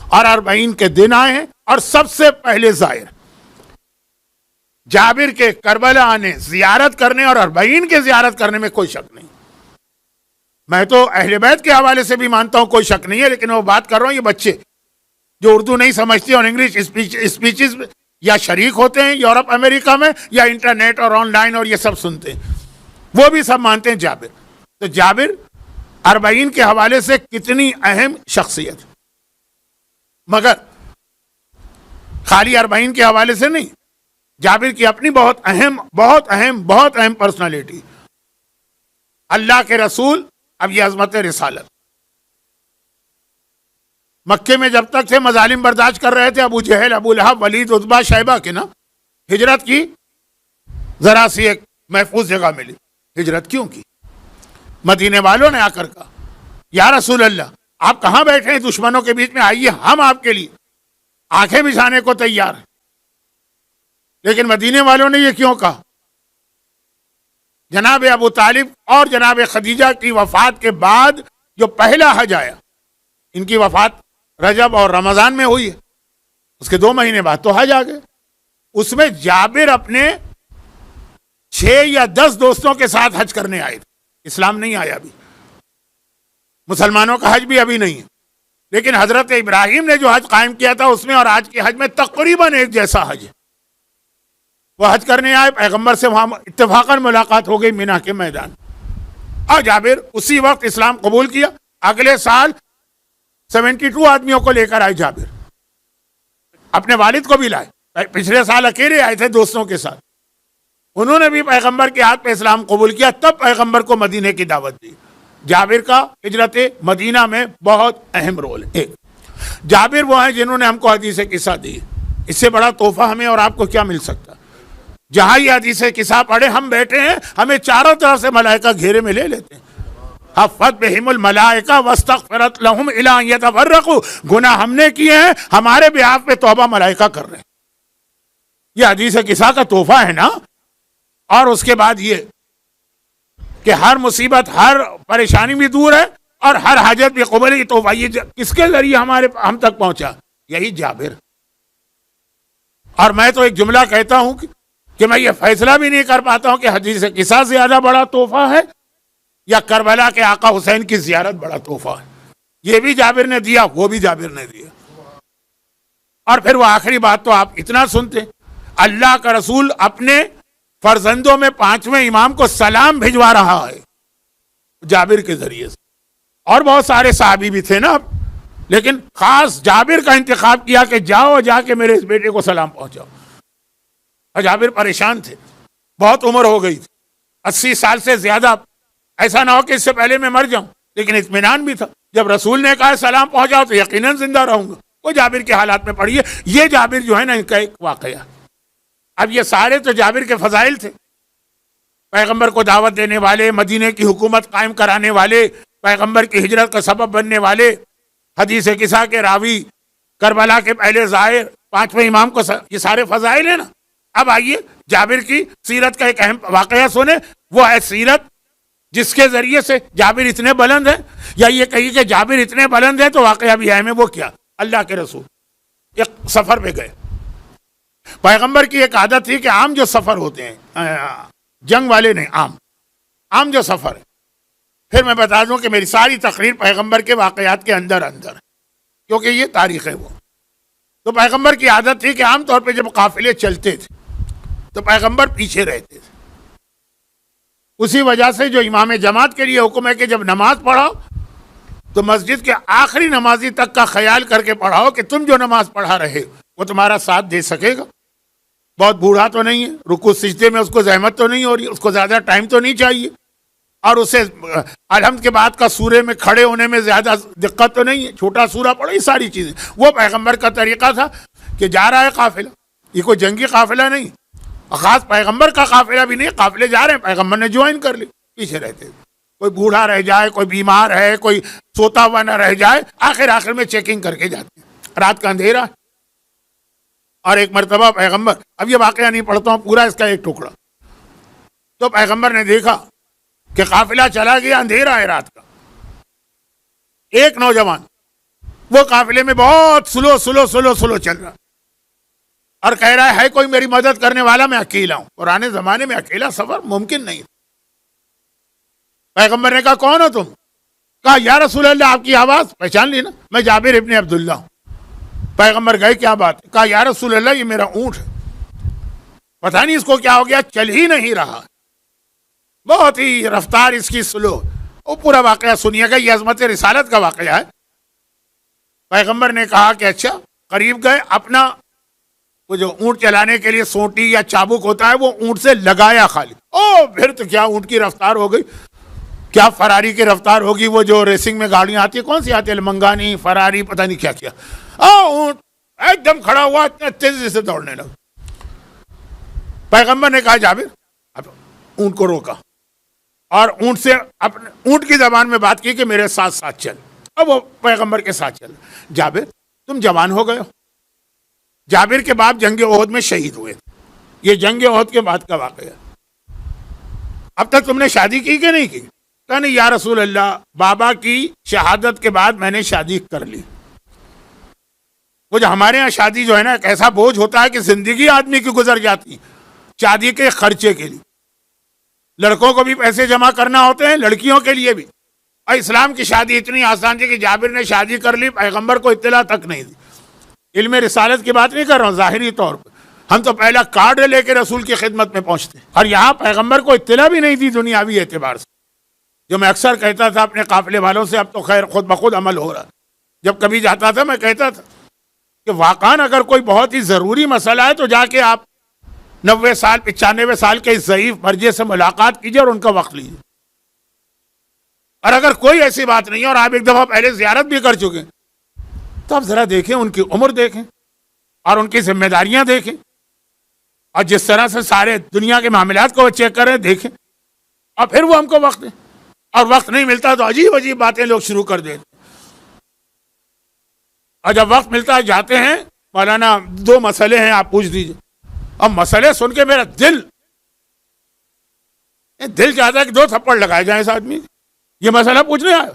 اور 40 کے دن آئے ہیں، اور سب سے پہلے زائر جابر کے کربلا آنے، زیارت کرنے اور 40 کے زیارت کرنے میں کوئی شک نہیں. میں تو اہل بیت کے حوالے سے بھی مانتا ہوں کوئی شک نہیں ہے، لیکن وہ بات کر رہا ہوں یہ بچے جو اردو نہیں سمجھتے اور انگلش اسپیچز یا شریک ہوتے ہیں یورپ امریکہ میں، یا انٹرنیٹ اور آن لائن اور یہ سب سنتے ہیں، وہ بھی سب مانتے ہیں جابر. تو جابر 40 کے حوالے سے کتنی اہم شخصیت، مگر خالی 40 کے حوالے سے نہیں، جابر کی اپنی بہت اہم پرسنالٹی. اللہ کے رسول، اب یہ عظمت رسالت. مکے میں جب تک تھے مظالم برداشت کر رہے تھے، ابو جہل، ابو لہب، ولید، عتبہ، شیبہ کے نا. ہجرت کی ذرا سی ایک محفوظ جگہ ملی. ہجرت کیوں کی؟ مدینے والوں نے آ کر کہا یا رسول اللہ آپ کہاں بیٹھے ہیں دشمنوں کے بیچ میں، آئیے ہم آپ کے لیے آنکھیں بچھانے کو تیار ہیں. لیکن مدینے والوں نے یہ کیوں کہا؟ جناب ابو طالب اور جناب خدیجہ کی وفات کے بعد جو پہلا حج آیا، ان کی وفات رجب اور رمضان میں ہوئی ہے، اس کے 2 مہینے بعد تو حج آ گئے. اس میں جابر اپنے 6 یا 10 دوستوں کے ساتھ حج کرنے آئے تھے. اسلام نہیں آیا ابھی، مسلمانوں کا حج بھی ابھی نہیں ہے، لیکن حضرت ابراہیم نے جو حج قائم کیا تھا اس میں اور آج کے حج میں تقریباً ایک جیسا حج ہے. وہ حج کرنے آئے، پیغمبر سے وہاں اتفاقاً ملاقات ہو گئی مینا کے میدان، اور جابر اسی وقت اسلام قبول کیا. اگلے سال 72 آدمیوں کو لے کر آئے جابر، اپنے والد کو بھی لائے. پچھلے سال اکیلے آئے تھے دوستوں کے ساتھ، انہوں نے بھی پیغمبر کے ہاتھ پہ اسلام قبول کیا. تب پیغمبر کو مدینے کی دعوت دی. جابر کا ہجرت مدینہ میں بہت اہم رول ہے. جابر وہ ہیں جنہوں نے ہم کو حدیث قصہ دی. اس سے بڑا تحفہ ہمیں اور آپ کو کیا مل سکتا؟ جہاں یہ حدیث قصہ پڑھے ہم بیٹھے ہیں، ہمیں چاروں طرف سے ملائکہ گھیرے میں لے لیتے ہیں. حفت بہم الملائکہ واستغفرت لہم الی ان یتفرقوا، گناہ ہم نے کیے ہیں، ہمارے بیاف پہ توبہ ملائکہ کر رہے ہیں. یہ حدیث قصہ کا تحفہ ہے نا. اور اس کے بعد یہ کہ ہر مصیبت، ہر پریشانی بھی دور ہے اور ہر حاجت بھی قبول ہے. تو یہ کس کے ذریعے ہم تک پہنچا؟ یہی جابر. اور میں تو ایک جملہ کہتا ہوں کہ میں یہ فیصلہ بھی نہیں کر پاتا ہوں کہ حدیث قصہ زیادہ بڑا تحفہ ہے یا کربلا کے آقا حسین کی زیارت بڑا تحفہ ہے. یہ بھی جابر نے دیا، وہ بھی جابر نے دیا. اور پھر وہ آخری بات تو آپ اتنا سنتے، اللہ کا رسول اپنے فرزندوں میں 5ویں امام کو سلام بھجوا رہا ہے جابر کے ذریعے سے. اور بہت سارے صحابی بھی تھے نا، لیکن خاص جابر کا انتخاب کیا کہ جاؤ جا کے میرے اس بیٹے کو سلام پہنچاؤ. اور جابر پریشان تھے، بہت عمر ہو گئی تھی، 80 سال سے زیادہ. ایسا نہ ہو کہ اس سے پہلے میں مر جاؤں، لیکن اطمینان بھی تھا. جب رسول نے کہا سلام پہنچاؤ تو یقیناً زندہ رہوں گا. وہ جابر کے حالات میں پڑھیے. یہ جابر جو ہے نا، ان کا ایک واقعہ. اب یہ سارے تو جابر کے فضائل تھے، پیغمبر کو دعوت دینے والے، مدینے کی حکومت قائم کرانے والے، پیغمبر کی ہجرت کا سبب بننے والے، حدیث قصہ کے راوی، کربلا کے پہلے زائر، 5ویں امام کو، یہ سارے فضائل ہیں نا. اب آئیے جابر کی سیرت کا ایک اہم واقعہ سنیں. وہ ہے سیرت جس کے ذریعے سے جابر اتنے بلند ہیں، یا یہ کہیے کہ جابر اتنے بلند ہیں تو واقعہ بھی اہم ہے. وہ کیا؟ اللہ کے رسول ایک سفر پہ گئے، پیغمبر کی ایک عادت تھی کہ عام جو سفر ہوتے ہیں، جنگ والے نہیں، عام جو سفر ہے. پھر میں بتا دوں کہ میری ساری تقریر پیغمبر کے واقعات کے اندر کیونکہ یہ تاریخ ہے. وہ تو پیغمبر کی عادت تھی کہ عام طور پہ جب قافلے چلتے تھے تو پیغمبر پیچھے رہتے تھے. اسی وجہ سے جو امام جماعت کے لیے حکم ہے کہ جب نماز پڑھاؤ تو مسجد کے آخری نمازی تک کا خیال کر کے پڑھاؤ کہ تم جو نماز پڑھا رہے وہ تمہارا ساتھ دے سکے گا. بہت بوڑھا تو نہیں ہے، رکوع سجدے میں اس کو زحمت تو نہیں ہو رہی، اس کو زیادہ ٹائم تو نہیں چاہیے، اور اسے الحمد کے بعد کا سورے میں کھڑے ہونے میں زیادہ دقت تو نہیں ہے، چھوٹا سورہ پڑھو. یہ ساری چیزیں وہ پیغمبر کا طریقہ تھا کہ جا رہا ہے قافلہ، یہ کوئی جنگی قافلہ نہیں، خاص پیغمبر کا قافلہ بھی نہیں، قافلے جا رہے ہیں، پیغمبر نے جوائن کر لی، پیچھے رہتے. کوئی بوڑھا رہ جائے، کوئی بیمار ہے، کوئی سوتا ہوا نہ رہ جائے، آخر میں چیکنگ کر کے جاتے ہیں. رات کا اندھیرا. اور ایک مرتبہ پیغمبر، اب یہ واقعہ نہیں پڑھتا ہوں پورا، اس کا ایک ٹکڑا. تو پیغمبر نے دیکھا کہ قافلہ چلا گیا، اندھیرا ہے رات کا. ایک نوجوان وہ قافلے میں بہت سلو چل رہا اور کہہ رہا ہے کوئی میری مدد کرنے والا، میں اکیلا ہوں. پرانے زمانے میں اکیلا سفر ممکن نہیں. پیغمبر نے کہا کون ہو تم؟ کہا یا رسول اللہ، آپ کی آواز پہچان لی نا، میں جابر ابن عبداللہ ہوں. پیغمبر گئے کیا بات ہے؟ کہا یا رسول اللہ یہ میرا اونٹ ہے، پتہ نہیں اس کو کیا ہو گیا، چل ہی نہیں رہا، بہت ہی رفتار اس کی سلو. وہ پورا واقعہ سنیے گا، یہ عظمت رسالت کا واقعہ ہے. پیغمبر نے کہا کہ اچھا. قریب گئے، اپنا وہ جو اونٹ چلانے کے لیے سونٹی یا چابک ہوتا ہے وہ اونٹ سے لگایا خالی. پھر تو کیا اونٹ کی رفتار ہو گئی، کیا فراری کی رفتار ہوگی. وہ جو ریسنگ میں گاڑیاں آتی ہیں، کون سی آتی ہے، منگانی، فراری، پتہ نہیں کیا کیا. اونٹ ایک دم کھڑا ہوا، اتنے تیزی سے دوڑنے لگا. پیغمبر نے کہا جابر، اب اونٹ کو روکا اور اونٹ سے اپنے اونٹ کی زبان میں بات کی کہ میرے ساتھ ساتھ چل. اب وہ پیغمبر کے ساتھ چل. جابر تم جوان ہو گئے ہو. جابر کے باپ جنگ احد میں شہید ہوئے. یہ جنگ احد کے بعد کا واقعہ. اب تک تم نے شادی کی کہ نہیں کی؟ کہا نہیں یا رسول اللہ، بابا کی شہادت کے بعد میں نے شادی کر لی. وہ جو ہمارے ہاں شادی جو ہے نا ایک ایسا بوجھ ہوتا ہے کہ زندگی آدمی کی گزر جاتی شادی کے خرچے کے لیے. لڑکوں کو بھی پیسے جمع کرنا ہوتے ہیں، لڑکیوں کے لیے بھی. اور اسلام کی شادی اتنی آسان تھی کہ جابر نے شادی کر لی، پیغمبر کو اطلاع تک نہیں دی. علم رسالت کی بات نہیں کر رہا ہوں، ظاہری طور پر ہم تو پہلا کارڈ لے کے رسول کی خدمت میں پہنچتے ہیں، اور یہاں پیغمبر کو اطلاع بھی نہیں دی دنیاوی اعتبار سے. جو میں اکثر کہتا تھا اپنے قافلے والوں سے، اب تو خیر خود بخود عمل ہو رہا. جب کبھی جاتا تھا میں کہتا تھا کہ واقعاً اگر کوئی بہت ہی ضروری مسئلہ ہے تو جا کے آپ 90 سال 95 سال کے اس ضعیف مرجے سے ملاقات کیجیے اور ان کا وقت لیجیے. اور اگر کوئی ایسی بات نہیں ہے اور آپ ایک دفعہ پہلے زیارت بھی کر چکے تو آپ ذرا دیکھیں، ان کی عمر دیکھیں اور ان کی ذمہ داریاں دیکھیں، اور جس طرح سے سارے دنیا کے معاملات کو وہ چیک کریں دیکھیں، اور پھر وہ ہم کو وقت دیں. اور وقت نہیں ملتا تو عجیب عجیب باتیں لوگ شروع کر دیتے. اور جب وقت ملتا ہے جاتے ہیں، مولانا 2 مسئلے ہیں آپ پوچھ دیجئے. اب مسئلے سن کے میرا دل چاہتا ہے کہ 2 تھپڑ لگائے جائیں اس آدمی. یہ مسئلہ پوچھنے آیا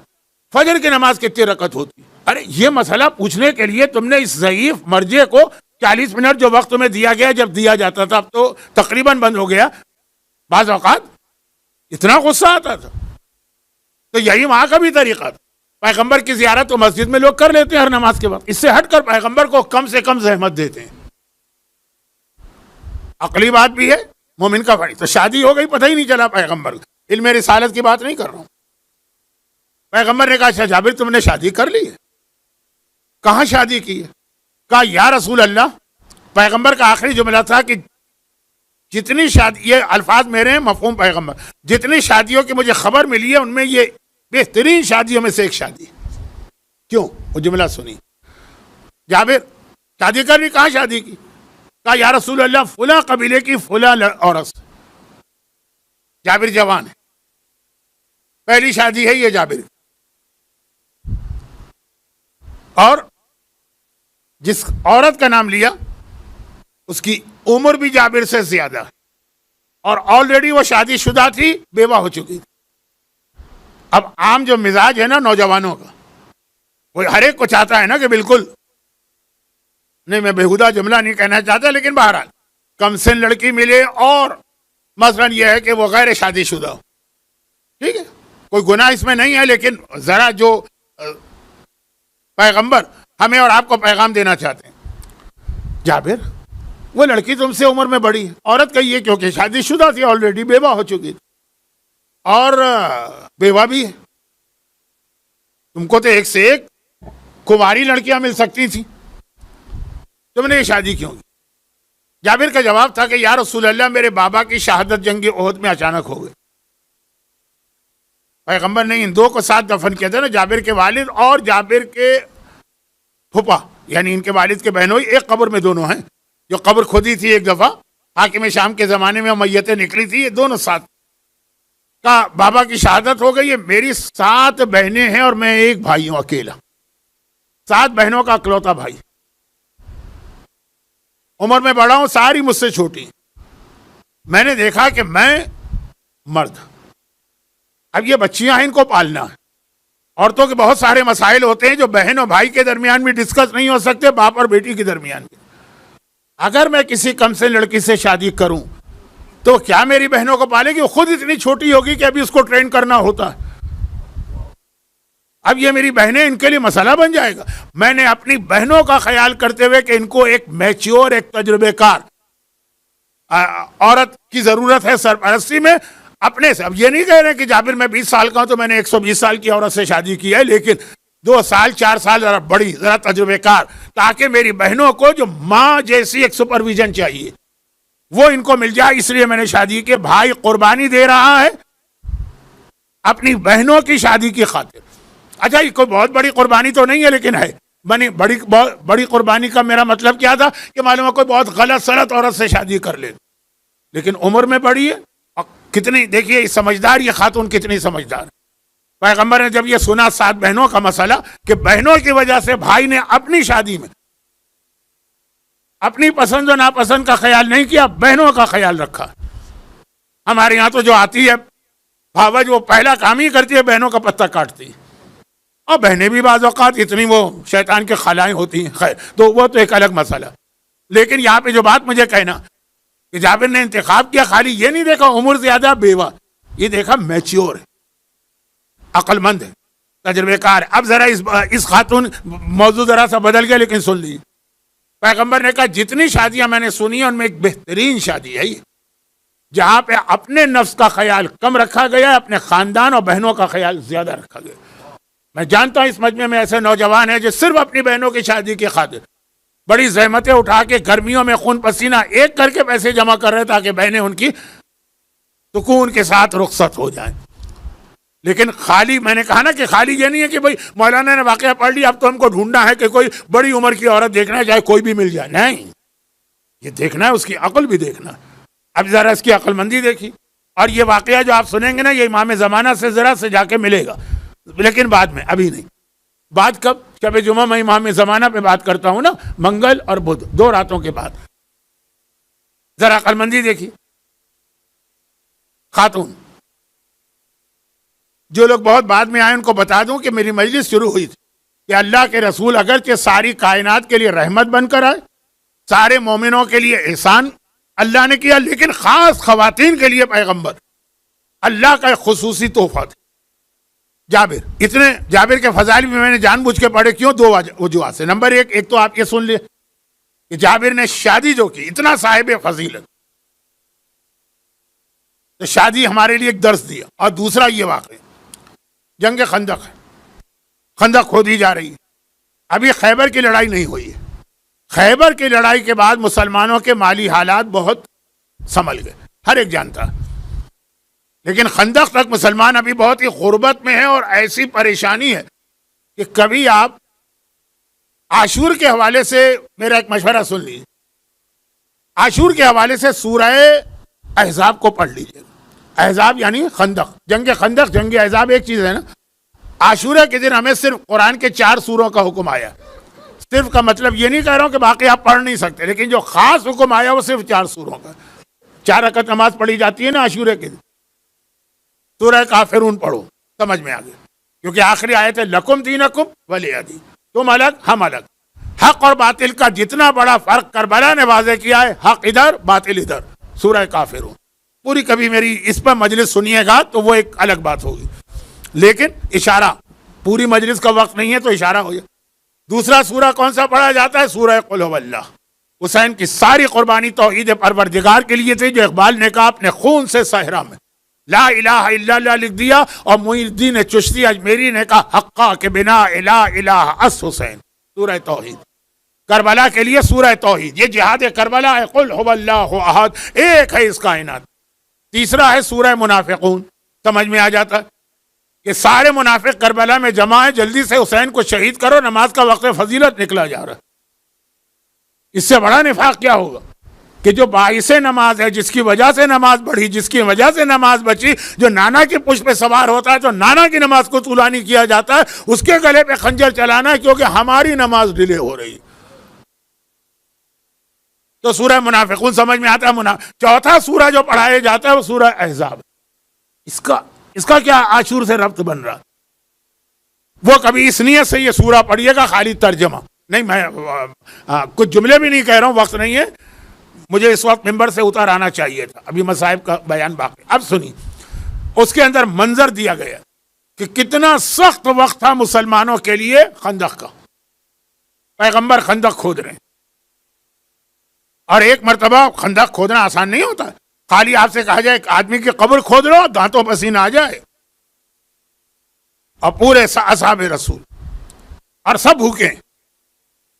فجر کی نماز کتنی رکعت ہوتی؟ ارے یہ مسئلہ پوچھنے کے لیے تم نے اس ضعیف مرجے کو 40 منٹ جو وقت تمہیں دیا گیا، جب دیا جاتا تھا اب تو تقریباً بند ہو گیا، بعض اوقات اتنا غصہ آتا تھا. تو یہی وہاں کا بھی طریقہ تھا. پیغمبر کی زیارت تو مسجد میں لوگ کر لیتے ہیں ہر نماز کے وقت، اس سے ہٹ کر پیغمبر کو کم سے کم زحمت دیتے ہیں. عقلی بات بھی ہے، مومن کا فرض. تو شادی ہو گئی، پتہ ہی نہیں چلا پیغمبر. علم رسالت کی بات نہیں کر رہا ہوں. پیغمبر نے کہا اچھا جابر تم نے شادی کر لی ہے؟ کہاں شادی کی ہے؟ کہا یا رسول اللہ. پیغمبر کا آخری جملہ تھا کہ جتنی شادی، یہ الفاظ میرے ہیں مفہوم پیغمبر، جتنی شادیوں کی مجھے خبر ملی ہے ان میں یہ بہترین شادیوں میں سے ایک شادی. کیوں؟ وہ جملہ سنی. جابر شادی کر لی؟ کہاں شادی کی؟ کہا یا رسول اللہ فلاں قبیلے کی فلاں عورت سے. جابر جوان ہے، پہلی شادی ہے یہ جابر. اور جس عورت کا نام لیا اس کی عمر بھی جابر سے زیادہ ہے، اور آلریڈی وہ شادی شدہ تھی، بیوہ ہو چکی تھی. اب عام جو مزاج ہے نا نوجوانوں کا، وہ ہر ایک کو چاہتا ہے نا کہ بالکل نہیں میں بےہودہ جملہ نہیں کہنا چاہتا، لیکن بہرحال کم سن لڑکی ملے اور مثلا یہ ہے کہ وہ غیر شادی شدہ ہو، ٹھیک ہے، کوئی گناہ اس میں نہیں ہے، لیکن ذرا جو پیغمبر ہمیں اور آپ کو پیغام دینا چاہتے ہیں، جابر وہ لڑکی تم سے عمر میں بڑی ہے، عورت کہیے کیونکہ شادی شدہ تھی، آلریڈی بیوہ ہو چکی تھی اور بیوہ بھی ہے، تم کو تو ایک سے ایک کنواری لڑکیاں مل سکتی تھی، تم نے یہ شادی کیوں کی؟ جابر کا جواب تھا کہ یا رسول اللہ میرے بابا کی شہادت جنگ احد میں اچانک ہو گئی، پیغمبر نے ان دو کو ساتھ دفن کیا تھا نا، جابر کے والد اور جابر کے پھپھا، یعنی ان کے والد کے بہنوئی ایک قبر میں دونوں ہیں، جو قبر کھودی تھی ایک دفعہ حاکم شام کے زمانے میں میتیں نکلی تھی، یہ دونوں ساتھ کا بابا کی شہادت ہو گئی ہے، میری 7 بہنیں ہیں اور میں ایک بھائی ہوں اکیلا، 7 بہنوں کا اکلوتا بھائی، عمر میں بڑا ہوں، ساری مجھ سے چھوٹی، میں نے دیکھا کہ میں مرد، اب یہ بچیاں ہیں ان کو پالنا ہے، عورتوں کے بہت سارے مسائل ہوتے ہیں جو بہن اور بھائی کے درمیان بھی ڈسکس نہیں ہو سکتے، باپ اور بیٹی کے درمیان بھی، اگر میں کسی کم سے لڑکی سے شادی کروں تو کیا میری بہنوں کو پالے گی؟ وہ خود اتنی چھوٹی ہوگی کہ ابھی اس کو ٹرین کرنا ہوتا ہے، اب یہ میری بہنیں ان کے لیے مسئلہ بن جائے گا، میں نے اپنی بہنوں کا خیال کرتے ہوئے کہ ان کو ایک میچور، ایک تجربے کار عورت کی ضرورت ہے سرپرستی میں، اپنے سے، اب یہ نہیں کہہ رہے کہ جابر میں 20 سال کا ہوں تو میں نے 120 سال کی عورت سے شادی کی ہے، لیکن 2 سال 4 سال ذرا بڑی، ذرا تجربے کار، تاکہ میری بہنوں کو جو ماں جیسی ایک سپرویژن چاہیے وہ ان کو مل جائے، اس لیے میں نے شادی کی، بھائی قربانی دے رہا ہے اپنی بہنوں کی شادی کی خاطر، اچھا یہ کوئی بہت بڑی قربانی تو نہیں ہے، لیکن ہے بڑی قربانی کا میرا مطلب کیا تھا کہ معلوم ہے کوئی بہت غلط سلط عورت سے شادی کر لے، لیکن عمر میں بڑی ہے، اور کتنی دیکھیے سمجھدار، یہ خاتون کتنی سمجھدار ہے، پیغمبر نے جب یہ سنا 7 بہنوں کا مسئلہ کہ بہنوں کی وجہ سے بھائی نے اپنی شادی میں اپنی پسند و ناپسند کا خیال نہیں کیا، بہنوں کا خیال رکھا، ہمارے یہاں تو جو آتی ہے بھاوج وہ پہلا کام ہی کرتی ہے بہنوں کا پتہ کاٹتی ہے، اور بہنیں بھی بعض اوقات اتنی وہ شیطان کے خلائیں ہوتی ہیں، خیر تو وہ تو ایک الگ مسئلہ، لیکن یہاں پہ جو بات مجھے کہنا کہ جابر نے انتخاب کیا، خالی یہ نہیں دیکھا عمر زیادہ بیوہ، یہ دیکھا میچور ہے، عقل مند ہے، تجربے کار ہے۔ اب ذرا اس خاتون موضوع ذرا سا بدل گیا، لیکن سن لیجیے، پیغمبر نے کہا جتنی شادیاں میں نے سنی ہیں ان میں ایک بہترین شادی ہے یہ، جہاں پہ اپنے نفس کا خیال کم رکھا گیا، اپنے خاندان اور بہنوں کا خیال زیادہ رکھا گیا۔ میں جانتا ہوں اس مجمع میں ایسے نوجوان ہیں جو صرف اپنی بہنوں کی شادی کی خاطر بڑی زحمتیں اٹھا کے گرمیوں میں خون پسینہ ایک کر کے پیسے جمع کر رہے تاکہ بہنیں ان کی سکون کے ساتھ رخصت ہو جائیں، لیکن خالی میں نے کہا نا کہ خالی یہ نہیں ہے کہ بھئی مولانا نے واقعہ پڑھ لیا اب تو ہم کو ڈھونڈنا ہے کہ کوئی بڑی عمر کی عورت دیکھنا ہے چاہے کوئی بھی مل جائے، نہیں، یہ دیکھنا ہے اس کی عقل بھی دیکھنا، اب ذرا اس کی عقل مندی دیکھی، اور یہ واقعہ جو آپ سنیں گے نا یہ امام زمانہ سے ذرا سے جا کے ملے گا، لیکن بعد میں، ابھی نہیں، بعد کب؟ شب جمعہ میں امام زمانہ پہ بات کرتا ہوں نا، منگل اور بدھ 2 راتوں کے بعد، ذرا عقل مندی دیکھی، خاتون، جو لوگ بہت بعد میں آئے ان کو بتا دوں کہ میری مجلس شروع ہوئی تھی کہ اللہ کے رسول اگرچہ ساری کائنات کے لیے رحمت بن کر آئے، سارے مومنوں کے لیے احسان اللہ نے کیا، لیکن خاص خواتین کے لیے پیغمبر اللہ کا ایک خصوصی تحفہ تھا۔ جابر کے فضائل بھی میں نے جان بوجھ کے پڑھے، کیوں؟ 2 وجوہات سے، نمبر 1 ایک تو آپ یہ سن لیں کہ جابر نے شادی جو کی، اتنا صاحب فضیلت، تو شادی ہمارے لیے ایک درس دیا، اور دوسرا یہ واقعہ جنگ خندق ہے، خندق کھودی جا رہی ہے، ابھی خیبر کی لڑائی نہیں ہوئی ہے، خیبر کی لڑائی کے بعد مسلمانوں کے مالی حالات بہت سنبھل گئے، ہر ایک جانتا ہے، لیکن خندق تک مسلمان ابھی بہت ہی غربت میں ہیں، اور ایسی پریشانی ہے کہ کبھی آپ عاشور کے حوالے سے میرا ایک مشورہ سن لیجیے، عاشور کے حوالے سے سورہ احزاب کو پڑھ لیجیے، احزاب یعنی خندق، جنگ خندق، جنگ احزاب ایک چیز ہے نا، عاشورہ کے دن ہمیں صرف قرآن کے 4 سوروں کا حکم آیا، صرف کا مطلب یہ نہیں کہہ رہا ہوں کہ باقی آپ پڑھ نہیں سکتے، لیکن جو خاص حکم آیا وہ صرف 4 سوروں کا، 4 رکعت نماز پڑھی جاتی ہے نا عاشورہ کے دن، سورہ کافرون پڑھو، سمجھ میں آ گیا، کیونکہ آخری آیت ہے لکم دینکم ولی دین، تم الگ ہم الگ، حق اور باطل کا جتنا بڑا فرق کربلا نے واضح کیا ہے، حق ادھر باطل ادھر، سورہ کافرون۔ پوری کبھی میری اس پر مجلس سنیے گا تو وہ ایک الگ بات ہوگی، لیکن اشارہ، پوری مجلس کا وقت نہیں ہے تو اشارہ ہو جائے۔ دوسرا سورہ کون سا پڑھا جاتا ہے؟ سورہ قل هو اللہ۔ حسین کی ساری قربانی توحید پروردگار کے لیے تھی، جو اقبال نے کہا اپنے خون سے صحرا میں لا الہ الا اللہ لکھ دیا، اور معین الدین چشتی اجمیری نے کہا حقا کے بنا لا الہ اس حسین۔ سورہ توحید کربلا کے لیے سورہ توحید، یہ جہاد کربلا ہے، قل هو اللہ احد، ایک ہے اس کائنات۔ تیسرا ہے سورہ منافقون، سمجھ میں آ جاتا ہے کہ سارے منافق کربلا میں جمع ہیں، جلدی سے حسین کو شہید کرو، نماز کا وقت فضیلت نکلا جا رہا ہے۔ اس سے بڑا نفاق کیا ہوگا کہ جو باعث نماز ہے، جس کی وجہ سے نماز بڑھی، جس کی وجہ سے نماز بچی، جو نانا کی پشت پہ سوار ہوتا ہے تو نانا کی نماز کو طولانی کیا جاتا ہے، اس کے گلے پہ خنجر چلانا ہے کیونکہ ہماری نماز ڈیلے ہو رہی ہے۔ تو سورہ منافقون سمجھ میں آتا ہے۔ چوتھا سورہ جو پڑھایا جاتا ہے وہ سورہ احزاب۔ اس کا کیا عاشور سے ربط بن رہا؟ وہ کبھی اس نیت سے یہ سورہ پڑھیے گا، خالی ترجمہ نہیں، میں کچھ جملے بھی نہیں کہہ رہا ہوں، وقت نہیں ہے، مجھے اس وقت ممبر سے اتر آنا چاہیے تھا، ابھی مصائب کا بیان باقی۔ اب سنی، اس کے اندر منظر دیا گیا کہ کتنا سخت وقت تھا مسلمانوں کے لیے خندق کا۔ پیغمبر خندق کھود رہے ہیں، اور ایک مرتبہ خندق کھودنا آسان نہیں ہوتا، خالی آپ سے کہا جائے ایک آدمی کی قبر کھود لو، دانتوں پسینہ آ جائے، اور پورے اصحاب رسول اور سب بھوکے ہیں،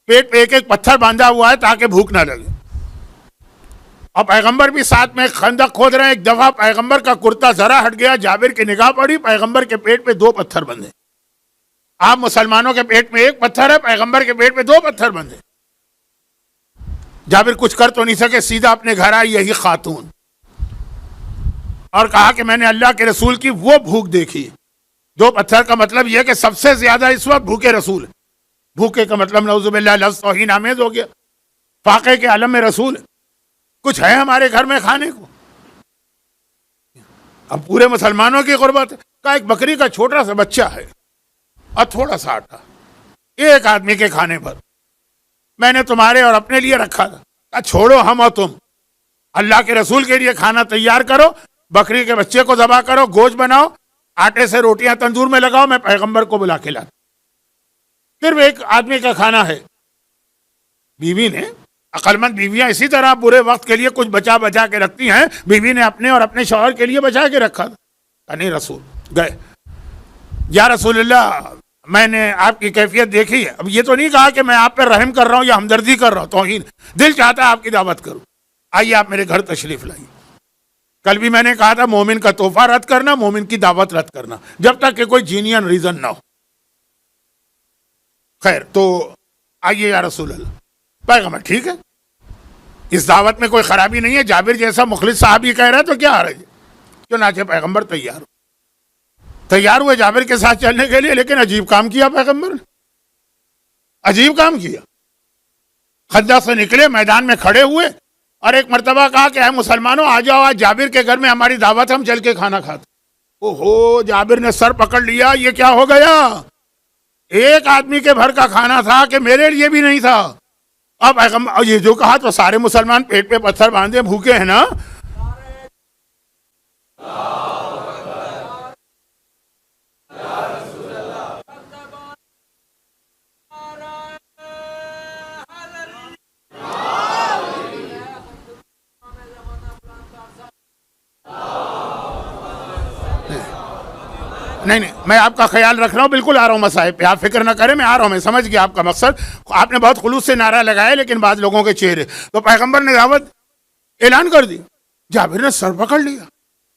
پیٹ پہ ایک ایک پتھر باندھا ہوا ہے تاکہ بھوک نہ لگے، اور پیغمبر بھی ساتھ میں خندق کھود رہے ہیں۔ ایک دفعہ پیغمبر کا کرتا ذرا ہٹ گیا، جابر کی نگاہ پڑی، پیغمبر کے پیٹ پہ 2 پتھر بندھے۔ آپ مسلمانوں کے پیٹ میں 1 پتھر ہے، پیغمبر کے پیٹ پہ 2 پتھر بندھے۔ جابر کچھ کر تو نہیں سکے، سیدھا اپنے گھر آئی یہی خاتون، اور کہا کہ میں نے اللہ کے رسول کی وہ بھوک دیکھی۔ 2 پتھر کا مطلب یہ کہ سب سے زیادہ اس وقت بھوکے رسول، بھوکے کا مطلب نعوذ باللہ لفظ توہین آمیز ہو گیا، فاقے کے عالم میں رسول، کچھ ہے ہمارے گھر میں کھانے کو؟ اب پورے مسلمانوں کی غربت کا ایک بکری کا چھوٹا سا بچہ ہے اور تھوڑا سا آٹا، ایک آدمی کے کھانے پر میں نے تمہارے اور اپنے لیے رکھا تھا، چھوڑو ہم اور تم، اللہ کے رسول کے لیے کھانا تیار کرو، بکری کے بچے کو ذبح کرو، گوشت بناؤ، آٹے سے روٹیاں تندور میں لگاؤ، میں پیغمبر کو بلا کے لاتا۔ صرف ایک آدمی کا کھانا ہے۔ بیوی نے، عقل مند بیویاں اسی طرح برے وقت کے لیے کچھ بچا کے رکھتی ہیں، بیوی نے اپنے اور اپنے شوہر کے لیے بچا کے رکھا تھا۔ نہیں، رسول گئے، یا رسول اللہ میں نے آپ کی کیفیت دیکھی ہے، اب یہ تو نہیں کہا کہ میں آپ پہ رحم کر رہا ہوں یا ہمدردی کر رہا ہوں، توہین، دل چاہتا ہے آپ کی دعوت کروں، آئیے آپ میرے گھر تشریف لائیے۔ کل بھی میں نے کہا تھا مومن کا تحفہ رد کرنا، مومن کی دعوت رد کرنا، جب تک کہ کوئی جینین ریزن نہ ہو۔ خیر، تو آئیے یا رسول اللہ، پیغمبر ٹھیک ہے، اس دعوت میں کوئی خرابی نہیں ہے، جابر جیسا مخلص صحابی کہہ رہا ہے تو کیا آ رہا ہے؟ چنانچہ پیغمبر تیار ہوئے جابر کے ساتھ چلنے کے لیے، لیکن عجیب کام کیا پیغمبر نے، عجیب کام کیا۔ خندق سے نکلے، میدان میں کھڑے ہوئے، اور ایک مرتبہ کہا کہ اے مسلمانوں آ جاؤ، آج جابر کے گھر میں ہماری دعوت، ہم چل کے کھانا کھاتے۔ اوہو، جابر نے سر پکڑ لیا، یہ کیا ہو گیا؟ ایک آدمی کے بھر کا کھانا تھا کہ میرے لیے بھی نہیں تھا۔ اب یہ جو کہا تو سارے مسلمان پیٹ پہ پتھر باندھے بھوکے ہیں نا۔ نہیں، میں آپ کا خیال رکھ رہا ہوں، بالکل آ رہا ہوں مسائل پہ، آپ فکر نہ کریں، میں آ رہا ہوں، میں سمجھ گیا آپ کا مقصد، آپ نے بہت خلوص سے نعرہ لگایا، لیکن بعض لوگوں کے چہرے، تو پیغمبر نے دعوت اعلان کر دی، جابر نے سر پکڑ لیا۔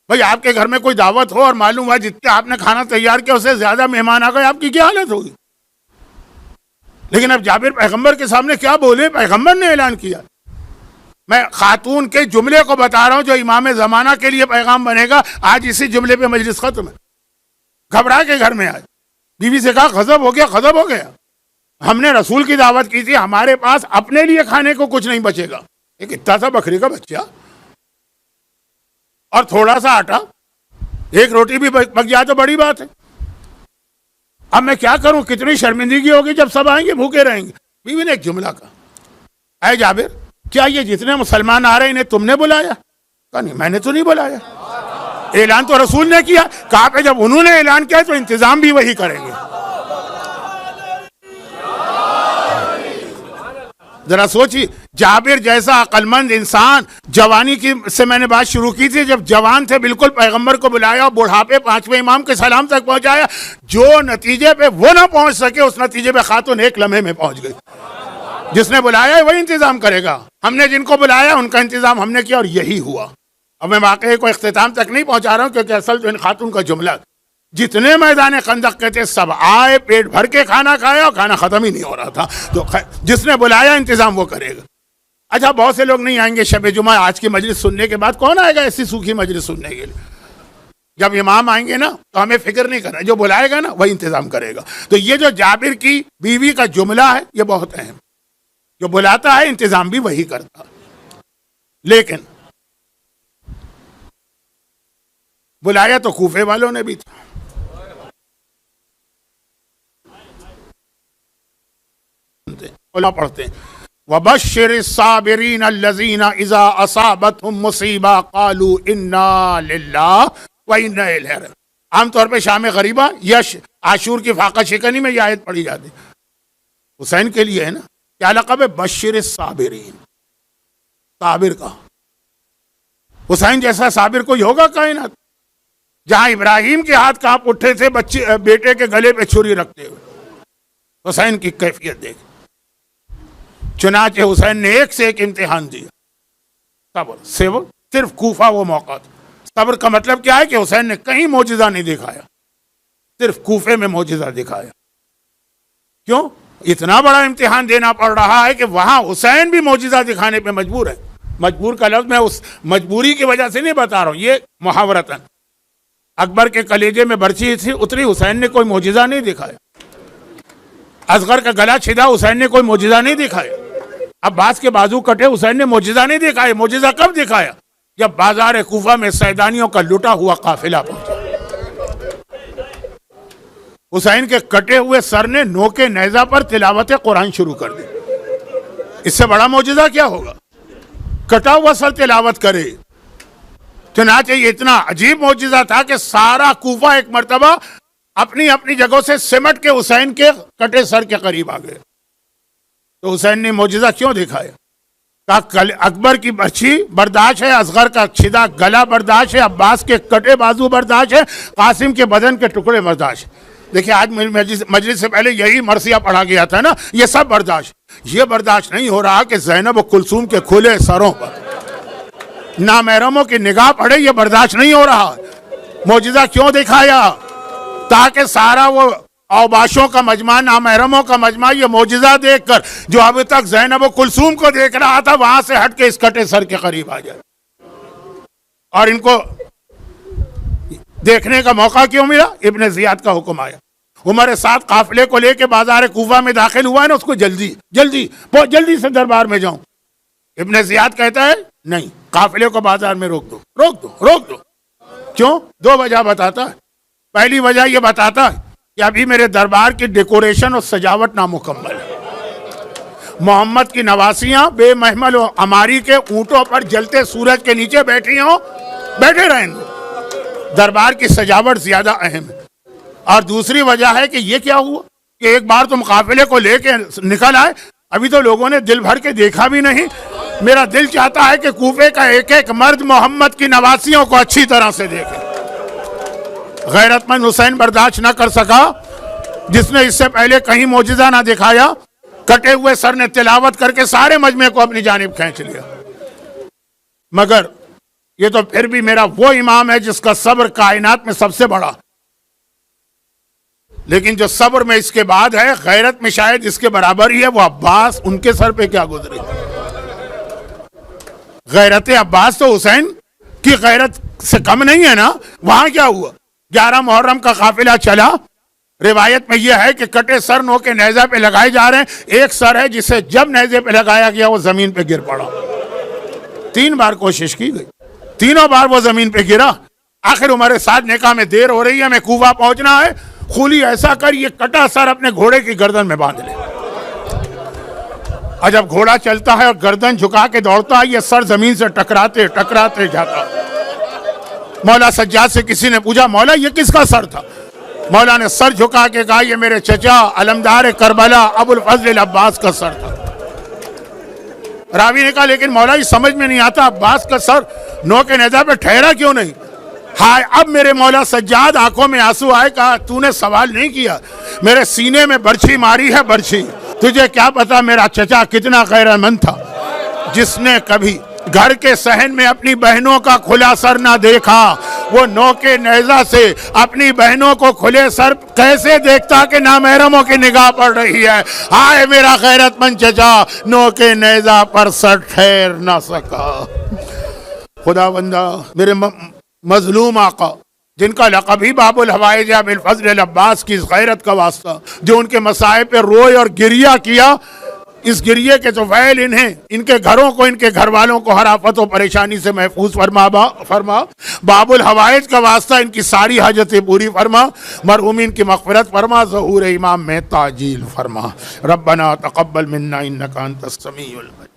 بھائی آپ کے گھر میں کوئی دعوت ہو اور معلوم ہوا جتنے آپ نے کھانا تیار کیا اس سے زیادہ مہمان آ گئے، آپ کی کیا حالت ہوگی؟ لیکن اب جابر پیغمبر کے سامنے کیا بولے؟ پیغمبر نے اعلان کیا۔ میں خاتون کے جملے کو بتا رہا ہوں جو امام زمانہ کے لیے پیغام بنے گا، آج اسی جملے پہ مجلس ختم ہے۔ گھبرا کے گھر میں آئے، بیوی سے کہا غضب ہو گیا، ہم نے رسول کی دعوت کی تھی، ہمارے پاس اپنے لیے کھانے کو کچھ نہیں بچے گا، ایک اتنا سا بکری کا بچہ اور تھوڑا سا آٹا، ایک روٹی بھی پک جائے تو بڑی بات ہے۔ اب میں کیا کروں؟ کتنی شرمندگی ہوگی جب سب آئیں گے بھوکے رہیں گے۔ بیوی نے ایک جملہ کہا، اے جابر کیا یہ جتنے مسلمان آ رہے ہیں انہیں تم نے بلایا؟ کہا نہیں میں نے تو نہیں بلایا، اعلان تو رسول نے کیا۔ کہا کہ جب انہوں نے اعلان کیا تو انتظام بھی وہی کریں گے۔ ذرا سوچی، جابر جیسا عقل مند انسان، جوانی کی سے میں نے بات شروع کی تھی، جب جوان تھے بالکل پیغمبر کو بلایا، بڑھاپے پانچویں امام کے سلام تک پہنچایا، جو نتیجے پہ وہ نہ پہنچ سکے اس نتیجے پہ خاتون ایک لمحے میں پہنچ گئی۔ جس نے بلایا ہے وہی انتظام کرے گا، ہم نے جن کو بلایا ان کا انتظام ہم نے کیا اور یہی ہوا۔ اب میں واقعے کو اختتام تک نہیں پہنچا رہا ہوں کیونکہ اصل تو ان خاتون کا جملہ، جتنے میدان خندق کے تھے سب آئے، پیٹ بھر کے کھانا کھایا اور کھانا ختم ہی نہیں ہو رہا تھا، تو جس نے بلایا انتظام وہ کرے گا۔ اچھا بہت سے لوگ نہیں آئیں گے شب جمعہ، آج کی مجلس سننے کے بعد کون آئے گا ایسی سوکھی مجلس سننے کے لیے؟ جب امام آئیں گے نا تو ہمیں فکر نہیں کرنا، جو بلائے گا نا وہی انتظام کرے گا۔ تو یہ جو جابر کی بیوی کا جملہ ہے یہ بہت اہم، جو بلاتا ہے انتظام بھی وہی کرتا۔ لیکن بلایا تو کوفے والوں نے بھی تھا۔ پڑھتے ہیں وَبَشِّرِ الصَّابِرِينَ الَّذِينَ إِذَا أَصَابَتْهُمْ مُصِيبَةٌ قَالُوا إِنَّا لِلَّهِ وَإِنَّا إِلَيْهِ رَاجِعُونَ۔ عام طور پہ شام غریبہ یا عاشور کی فاقہ شکنی میں یہ آیت پڑھی جاتی، حسین کے لیے ہے نا، کیا لقب ہے؟ بشر الصابرین، صابر کا۔ حسین جیسا صابر کوئی ہوگا کائنات؟ جہاں ابراہیم کے ہاتھ کانپ اٹھے تھے بیٹے کے گلے پہ چھری رکھتے ہوئے، حسین کی کیفیت دیکھ۔ چنانچہ حسین نے ایک سے ایک امتحان دیا، صبر سے وہ صرف کوفہ وہ موقع تھا۔ صبر کا مطلب کیا ہے کہ حسین نے کہیں معجزہ نہیں دکھایا، صرف کوفے میں معجزہ دکھایا۔ کیوں؟ اتنا بڑا امتحان دینا پڑ رہا ہے کہ وہاں حسین بھی معجزہ دکھانے پہ مجبور ہے۔ مجبور کا لفظ میں اس مجبوری کی وجہ سے نہیں بتا رہا ہوں، یہ محاورتاً۔ اکبر کے کلیجے میں برچی تھی اتری، حسین نے کوئی معجزہ نہیں دکھایا۔ اصغر کا گلا چھدا، حسین نے کوئی معجزہ نہیں دکھایا۔ عباس کے بازو کٹے، حسین نے معجزہ نہیں دکھایا۔ معجزہ کب دکھایا؟ جب بازار کوفہ میں سیدانیوں کا لٹا ہوا قافلہ پہنچا، حسین کے کٹے ہوئے سر نے نوکے نیزہ پر تلاوت قرآن شروع کر دی۔ اس سے بڑا معجزہ کیا ہوگا؟ کٹا ہوا سر تلاوت کرے۔ چنانچہ یہ اتنا عجیب معجزہ تھا کہ سارا کوفہ ایک مرتبہ اپنی اپنی جگہوں سے سمٹ کے حسین کے کٹے سر کے قریب آ گئے۔ تو حسین نے معجزہ کیوں دکھایا؟ کہا اکبر کی برچھی برداشت ہے، اصغر کا چھدا گلا برداشت ہے، عباس کے کٹے بازو برداشت ہے، قاسم کے بدن کے ٹکڑے برداشت ہے۔ دیکھیں آج مجلس سے پہلے یہی مرثیہ پڑھا گیا تھا نا، یہ سب برداشت۔ یہ برداشت نہیں ہو رہا کہ زینب و کلثوم کے کھلے سروں پر نامحرموں کی نگاہ پڑے، یہ برداشت نہیں ہو رہا۔ معجزہ کیوں دکھایا؟ تاکہ سارا وہ اوباشوں کا مجمع، نامحرموں کا مجمع یہ معجزہ دیکھ کر جو اب تک زینب و کلثوم کو دیکھ رہا تھا وہاں سے ہٹ کے اس کٹے سر کے قریب آ جائے۔ اور ان کو دیکھنے کا موقع کیوں ملا؟ ابن زیاد کا حکم آیا، عمر ساتھ قافلے کو لے کے بازار کوفہ میں داخل ہوا ہے نا، اس کو جلدی سے دربار میں جاؤں۔ ابن زیاد کہتا ہے نہیں، قافلے کو بازار میں روک دو۔ کیوں؟ دو وجہ بتاتا ہے۔ پہلی وجہ یہ بتاتا ہے کہ ابھی میرے دربار کی ڈیکوریشن اور سجاوٹ نامکمل ہے۔ محمد کی نواسیاں بے محمل و عماری کے اونٹوں پر جلتے سورج کے نیچے بیٹھے رہیں گے۔ دربار کی سجاوٹ زیادہ اہم ہے۔ اور دوسری وجہ ہے کہ یہ کیا ہوا کہ ایک بار تم قافلے کو لے کے نکل آئے، ابھی تو لوگوں نے دل بھر کے دیکھا بھی نہیں۔ میرا دل چاہتا ہے کہ کوفے کا ایک ایک مرد محمد کی نواسیوں کو اچھی طرح سے دیکھے۔ غیرت مند حسین برداشت نہ کر سکا، جس نے اس سے پہلے کہیں معجزہ نہ دکھایا، کٹے ہوئے سر نے تلاوت کر کے سارے مجمع کو اپنی جانب کھینچ لیا۔ مگر یہ تو پھر بھی میرا وہ امام ہے جس کا صبر کائنات میں سب سے بڑا، لیکن جو صبر میں اس کے بعد ہے، غیرت میں شاید اس کے برابر ہی ہے، وہ عباس۔ ان کے سر پہ کیا گزری؟ غیرت عباس تو حسین کی غیرت سے کم نہیں ہے نا۔ وہاں کیا ہوا؟ 11 محرم کا قافلہ چلا، روایت میں یہ ہے کہ کٹے سر نو کے نیزہ پہ لگائے جا رہے ہیں۔ ایک سر ہے جسے جب نیزے پہ لگایا گیا وہ زمین پہ گر پڑا۔ 3 بار کوشش کی گئی، تینوں بار وہ زمین پہ گرا۔ آخر عمر سعد نے کہا میں دیر ہو رہی ہے، میں کوفہ پہنچنا ہے، خولی ایسا کر یہ کٹا سر اپنے گھوڑے کی گردن میں باندھ لے۔ اور جب گھوڑا چلتا ہے اور گردن جھکا کے دوڑتا ہے، یہ سر زمین سے ٹکراتے ٹکراتے جاتا۔ مولا سجاد سے کسی نے پوچھا مولا یہ کس کا سر تھا؟ مولا نے سر جھکا کے کہا یہ میرے چچا علمدار کربلا ابو الفضل العباس کا سر تھا۔ راوی نے کہا لیکن مولا یہ سمجھ میں نہیں آتا، عباس کا سر نو کے نیزہ پہ ٹھہرا کیوں نہیں؟ ہائے اب میرے مولا سجاد آنکھوں میں آنسو آئے، کہا تو نے سوال نہیں کیا، میرے سینے میں برچھی ماری ہے برچھی، تجھے کیا پتا میرا چچا کتنا غیرت مند تھا، جس نے کبھی گھر کے صحن میں اپنی بہنوں کا کھلا سر نہ دیکھا، وہ نو کے نیزہ سے اپنی بہنوں کو کھلے سر کیسے دیکھتا کہ نامحرموں کی نگاہ پڑ رہی ہے۔ ہائے میرا غیرت مند چچا نو کے نیزہ پر سر ٹھہر نہ سکا۔ خدا بندہ میرے مظلوم آقا جن کا لقب ہی باب الحوائج ابو الفضل العباس کی اس غیرت کا واسطہ، جو ان کے مسائب پہ روئے اور گریہ کیا، اس گریے کے تو فعل انہیں ان کے گھروں کو ان کے گھر والوں کو ہر آفت و پریشانی سے محفوظ فرما باب الحوائج کا واسطہ ان کی ساری حاجتیں پوری فرما، مرحومین کی مغفرت فرما، ظہور امام میں تعجیل فرما۔ ربنا تقبل منا انک انت السمیع العلیم۔